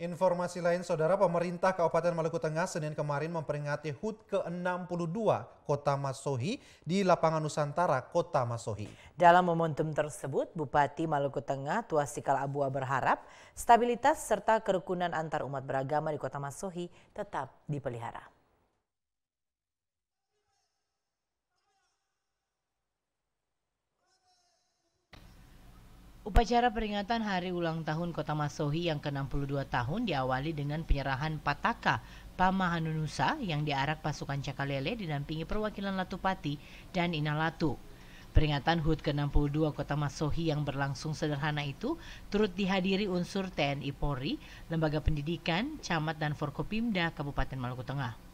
Informasi lain, Saudara, pemerintah Kabupaten Maluku Tengah Senin kemarin memperingati HUT ke-62 Kota Masohi di Lapangan Nusantara, Kota Masohi. Dalam momentum tersebut, Bupati Maluku Tengah Tuasikal Abua berharap stabilitas serta kerukunan antar umat beragama di Kota Masohi tetap dipelihara. Upacara peringatan Hari Ulang Tahun Kota Masohi yang ke-62 tahun diawali dengan penyerahan Pataka Pamahanunusa yang diarak pasukan Cakalele didampingi perwakilan Latupati dan Inalatu. Peringatan HUT ke-62 Kota Masohi yang berlangsung sederhana itu turut dihadiri unsur TNI Polri, Lembaga Pendidikan, Camat dan Forkopimda Kabupaten Maluku Tengah.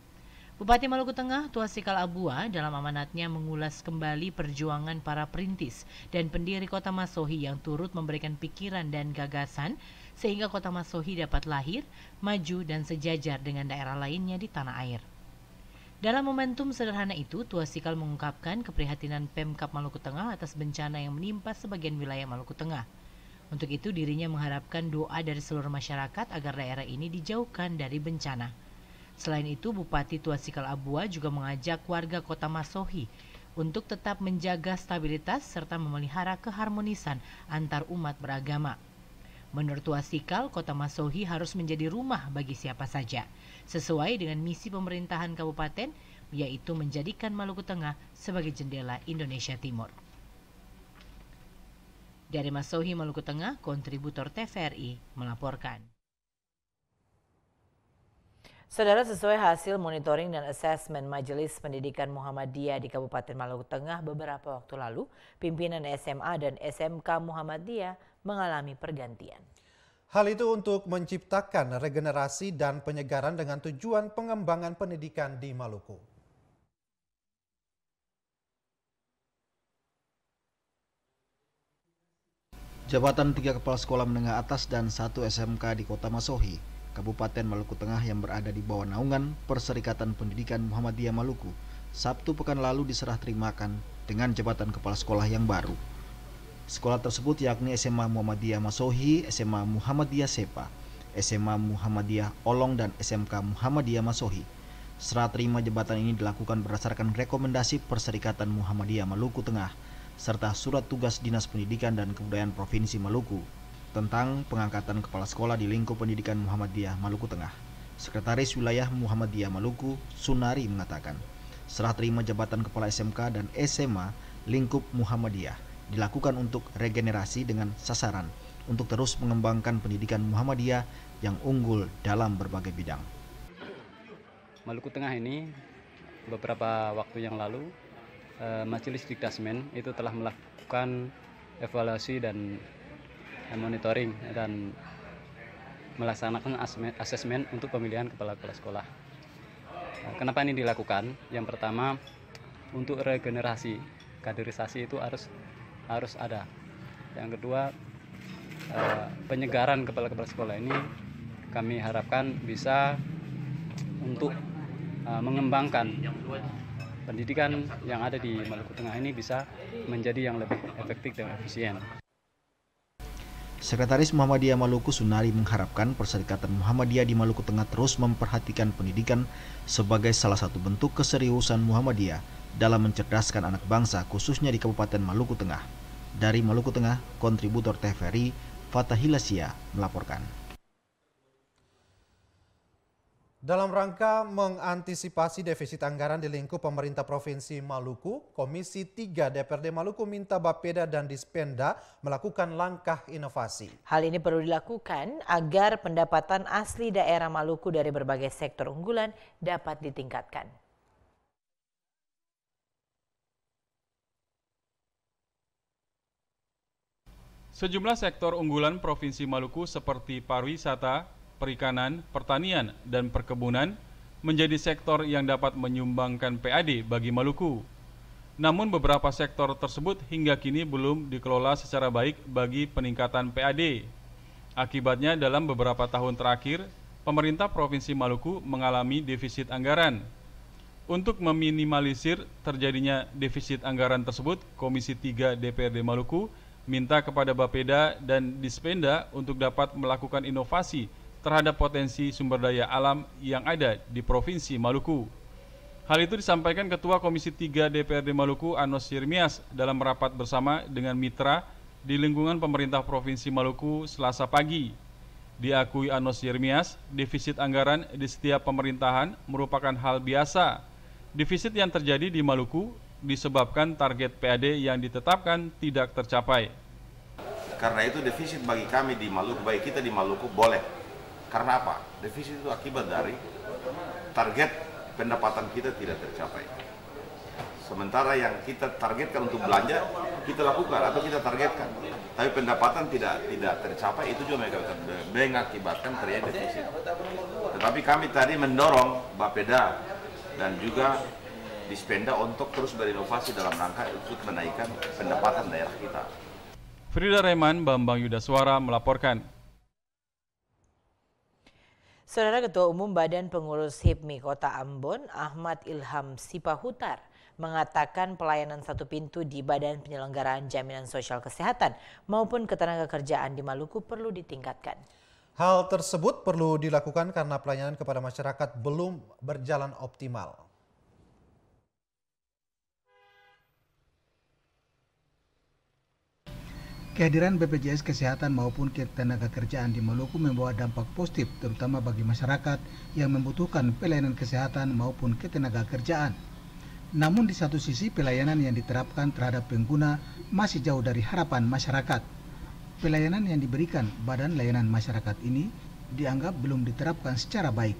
Bupati Maluku Tengah Tuasikal Abua dalam amanatnya mengulas kembali perjuangan para perintis dan pendiri Kota Masohi yang turut memberikan pikiran dan gagasan sehingga Kota Masohi dapat lahir, maju dan sejajar dengan daerah lainnya di tanah air. Dalam momentum sederhana itu, Tuasikal mengungkapkan keprihatinan Pemkab Maluku Tengah atas bencana yang menimpa sebagian wilayah Maluku Tengah. Untuk itu dirinya mengharapkan doa dari seluruh masyarakat agar daerah ini dijauhkan dari bencana. Selain itu, Bupati Tuasikal Abua juga mengajak warga Kota Masohi untuk tetap menjaga stabilitas serta memelihara keharmonisan antar umat beragama. Menurut Tuasikal, Kota Masohi harus menjadi rumah bagi siapa saja, sesuai dengan misi pemerintahan kabupaten, yaitu menjadikan Maluku Tengah sebagai jendela Indonesia Timur. Dari Masohi, Maluku Tengah, kontributor TVRI melaporkan. Saudara, sesuai hasil monitoring dan asesmen Majelis Pendidikan Muhammadiyah di Kabupaten Maluku Tengah beberapa waktu lalu, pimpinan SMA dan SMK Muhammadiyah mengalami pergantian. Hal itu untuk menciptakan regenerasi dan penyegaran dengan tujuan pengembangan pendidikan di Maluku. Jabatan 3 kepala sekolah menengah atas dan 1 SMK di Kota Masohi, Kabupaten Maluku Tengah yang berada di bawah naungan Perserikatan Pendidikan Muhammadiyah Maluku, Sabtu pekan lalu diserah terimakan dengan jabatan kepala sekolah yang baru. Sekolah tersebut yakni SMA Muhammadiyah Masohi, SMA Muhammadiyah Sepa, SMA Muhammadiyah Olong, dan SMK Muhammadiyah Masohi. Serah terima jabatan ini dilakukan berdasarkan rekomendasi Perserikatan Muhammadiyah Maluku Tengah, serta surat tugas Dinas Pendidikan dan Kebudayaan Provinsi Maluku tentang pengangkatan kepala sekolah di lingkup pendidikan Muhammadiyah Maluku Tengah. Sekretaris Wilayah Muhammadiyah Maluku, Sunari, mengatakan, serah terima jabatan kepala SMK dan SMA lingkup Muhammadiyah dilakukan untuk regenerasi dengan sasaran untuk terus mengembangkan pendidikan Muhammadiyah yang unggul dalam berbagai bidang. Maluku Tengah ini beberapa waktu yang lalu Majelis Dikdasmen itu telah melakukan evaluasi dan monitoring dan melaksanakan asesmen untuk pemilihan kepala sekolah. Kenapa ini dilakukan? Yang pertama, untuk regenerasi, kaderisasi itu harus ada. Yang kedua, penyegaran kepala sekolah ini kami harapkan bisa untuk mengembangkan pendidikan yang ada di Maluku Tengah ini bisa menjadi yang lebih efektif dan efisien. Sekretaris Muhammadiyah Maluku, Sunari, mengharapkan Perserikatan Muhammadiyah di Maluku Tengah terus memperhatikan pendidikan sebagai salah satu bentuk keseriusan Muhammadiyah dalam mencerdaskan anak bangsa, khususnya di Kabupaten Maluku Tengah. Dari Maluku Tengah, kontributor TVRI Fatahilasia melaporkan. Dalam rangka mengantisipasi defisit anggaran di lingkup pemerintah Provinsi Maluku, Komisi 3 DPRD Maluku minta Bapeda dan Dispenda melakukan langkah inovasi. Hal ini perlu dilakukan agar pendapatan asli daerah Maluku dari berbagai sektor unggulan dapat ditingkatkan. Sejumlah sektor unggulan Provinsi Maluku seperti pariwisata, perikanan, pertanian, dan perkebunan menjadi sektor yang dapat menyumbangkan PAD bagi Maluku. Namun beberapa sektor tersebut hingga kini belum dikelola secara baik bagi peningkatan PAD. Akibatnya dalam beberapa tahun terakhir, pemerintah Provinsi Maluku mengalami defisit anggaran. Untuk meminimalisir terjadinya defisit anggaran tersebut, Komisi 3 DPRD Maluku minta kepada Bapeda dan Dispenda untuk dapat melakukan inovasi terhadap potensi sumber daya alam yang ada di Provinsi Maluku. Hal itu disampaikan Ketua Komisi 3 DPRD Maluku, Anos Yermias, dalam rapat bersama dengan mitra di lingkungan pemerintah Provinsi Maluku Selasa pagi. Diakui Anos Yermias, defisit anggaran di setiap pemerintahan merupakan hal biasa. Defisit yang terjadi di Maluku disebabkan target PAD yang ditetapkan tidak tercapai. Karena itu defisit bagi kami di Maluku, bagi kita di Maluku boleh. Karena apa? Defisit itu akibat dari target pendapatan kita tidak tercapai. Sementara yang kita targetkan untuk belanja, kita lakukan atau kita targetkan. Tapi pendapatan tidak tercapai, itu juga mengakibatkan terjadi defisit. Tetapi kami tadi mendorong Bapeda dan juga Dispenda untuk terus berinovasi dalam rangka untuk menaikkan pendapatan daerah kita. Frida Reman, Bambang Yudaswara melaporkan. Saudara, Ketua Umum Badan Pengurus HIPMI Kota Ambon, Ahmad Ilham Sipahutar, mengatakan pelayanan satu pintu di Badan Penyelenggaraan Jaminan Sosial Kesehatan maupun Ketenagakerjaan di Maluku perlu ditingkatkan. Hal tersebut perlu dilakukan karena pelayanan kepada masyarakat belum berjalan optimal. Kehadiran BPJS Kesehatan maupun Ketenagakerjaan di Maluku membawa dampak positif terutama bagi masyarakat yang membutuhkan pelayanan kesehatan maupun ketenagakerjaan. Namun di satu sisi pelayanan yang diterapkan terhadap pengguna masih jauh dari harapan masyarakat. Pelayanan yang diberikan Badan Layanan Masyarakat ini dianggap belum diterapkan secara baik.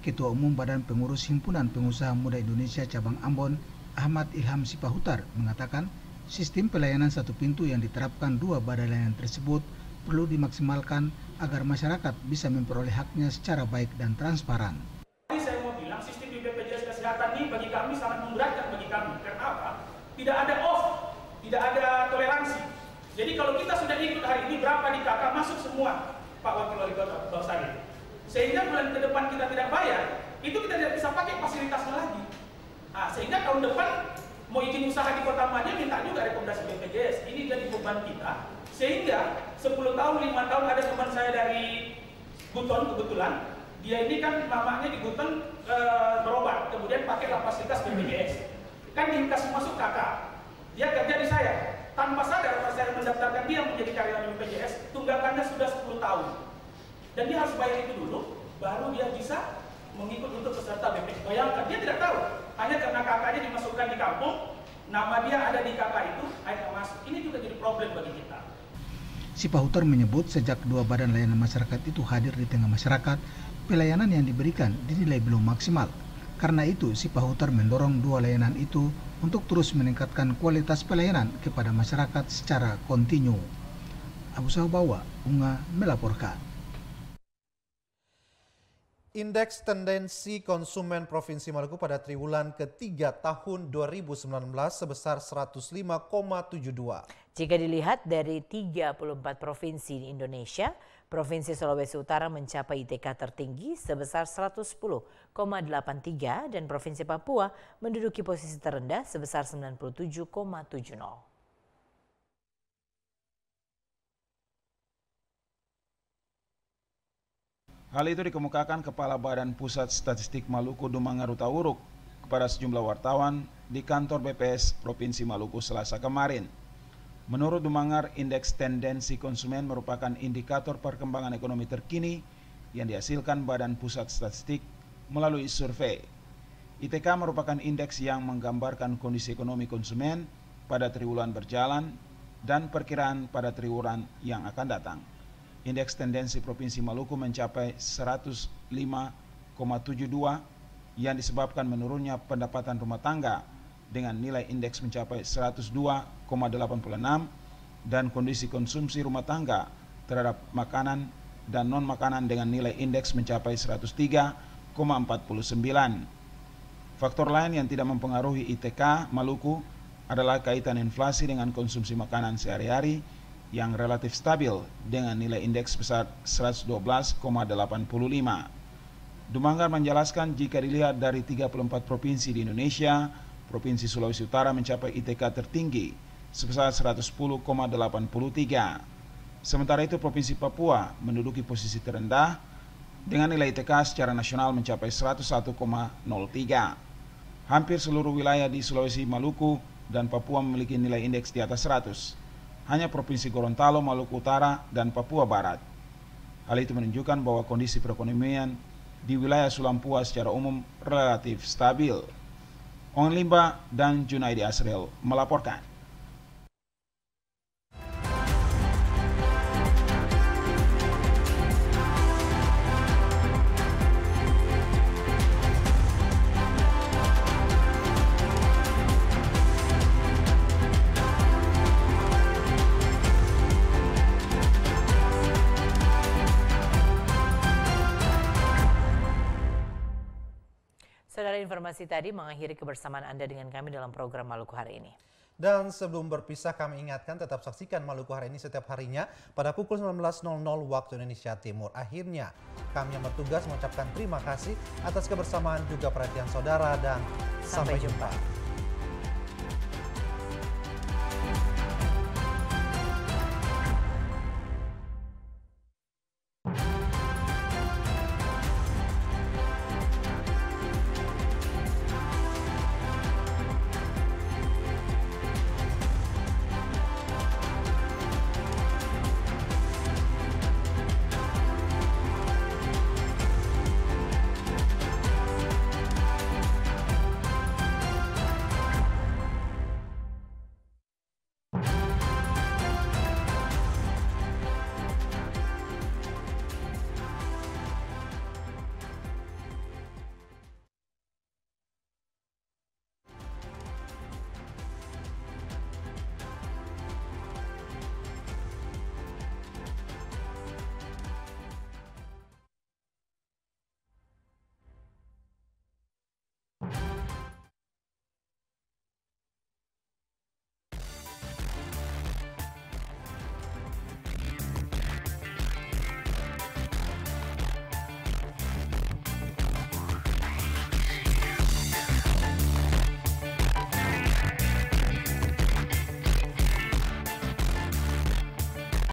Ketua Umum Badan Pengurus Himpunan Pengusaha Muda Indonesia Cabang Ambon, Ahmad Ilham Sipahutar, mengatakan sistem pelayanan satu pintu yang diterapkan dua badan layanan tersebut perlu dimaksimalkan agar masyarakat bisa memperoleh haknya secara baik dan transparan. Saya mau bilang sistem di BPJS Kesehatan ini bagi kami sangat memberatkan bagi kami. Karena apa? Tidak ada off, tidak ada toleransi. Jadi kalau kita sudah ikut hari ini berapa di KK masuk semua, Pak Wakil Wali Kota Bawasari. Sehingga bulan ke depan kita tidak bayar, itu kita tidak bisa pakai fasilitasnya lagi. Nah, sehingga tahun depan mau izin usaha di Kota Madia minta juga rekomendasi BPJS. Ini jadi beban kita. Sehingga 10 tahun, 5 tahun ada teman saya dari Buton kebetulan, dia ini kan mamanya di Buton berobat, kemudian pakailah fasilitas BPJS. Kan dikasih masuk KK, dia kerja di saya. Tanpa sadar pas saya mendaftarkan dia menjadi karyawan BPJS, tunggakannya sudah 10 tahun. Dan dia harus bayar itu dulu, baru dia bisa mengikut untuk peserta BPJS. Bayangkan, dia tidak tahu. Hanya karena kakaknya dimasukkan di kampung, nama dia ada di kakak itu, akhirnya masuk. Ini juga jadi problem bagi kita. Sipahutar menyebut sejak dua badan layanan masyarakat itu hadir di tengah masyarakat, pelayanan yang diberikan dinilai belum maksimal. Karena itu, Sipahutar mendorong dua layanan itu untuk terus meningkatkan kualitas pelayanan kepada masyarakat secara kontinu. Abu Sahubawa, Unga melaporkan. Indeks tendensi konsumen Provinsi Maluku pada triwulan ketiga tahun 2019 sebesar 105,72. Jika dilihat dari 34 provinsi di Indonesia, Provinsi Sulawesi Utara mencapai ITK tertinggi sebesar 110,83 dan Provinsi Papua menduduki posisi terendah sebesar 97,70. Hal itu dikemukakan Kepala Badan Pusat Statistik Maluku Dumangar Utauruk kepada sejumlah wartawan di kantor BPS Provinsi Maluku Selasa kemarin. Menurut Dumangar, indeks tendensi konsumen merupakan indikator perkembangan ekonomi terkini yang dihasilkan Badan Pusat Statistik melalui survei. ITK merupakan indeks yang menggambarkan kondisi ekonomi konsumen pada triwulan berjalan dan perkiraan pada triwulan yang akan datang. Indeks tendensi Provinsi Maluku mencapai 105,72 yang disebabkan menurunnya pendapatan rumah tangga dengan nilai indeks mencapai 102,86 dan kondisi konsumsi rumah tangga terhadap makanan dan non-makanan dengan nilai indeks mencapai 103,49. Faktor lain yang tidak mempengaruhi ITK Maluku adalah kaitan inflasi dengan konsumsi makanan sehari-hari yang relatif stabil dengan nilai indeks besar 112,85. Dumangar menjelaskan jika dilihat dari 34 provinsi di Indonesia, Provinsi Sulawesi Utara mencapai ITK tertinggi sebesar 110,83. Sementara itu Provinsi Papua menduduki posisi terendah dengan nilai ITK secara nasional mencapai 101,03. Hampir seluruh wilayah di Sulawesi, Maluku, dan Papua memiliki nilai indeks di atas 100. Hanya Provinsi Gorontalo, Maluku Utara, dan Papua Barat. Hal itu menunjukkan bahwa kondisi perekonomian di wilayah Sulampua secara umum relatif stabil. Ong Limba dan Junaidi Asril melaporkan. Saudara, informasi tadi mengakhiri kebersamaan Anda dengan kami dalam program Maluku Hari Ini. Dan sebelum berpisah kami ingatkan tetap saksikan Maluku Hari Ini setiap harinya pada pukul 19.00 waktu Indonesia Timur. Akhirnya kami yang bertugas mengucapkan terima kasih atas kebersamaan juga perhatian saudara dan sampai jumpa.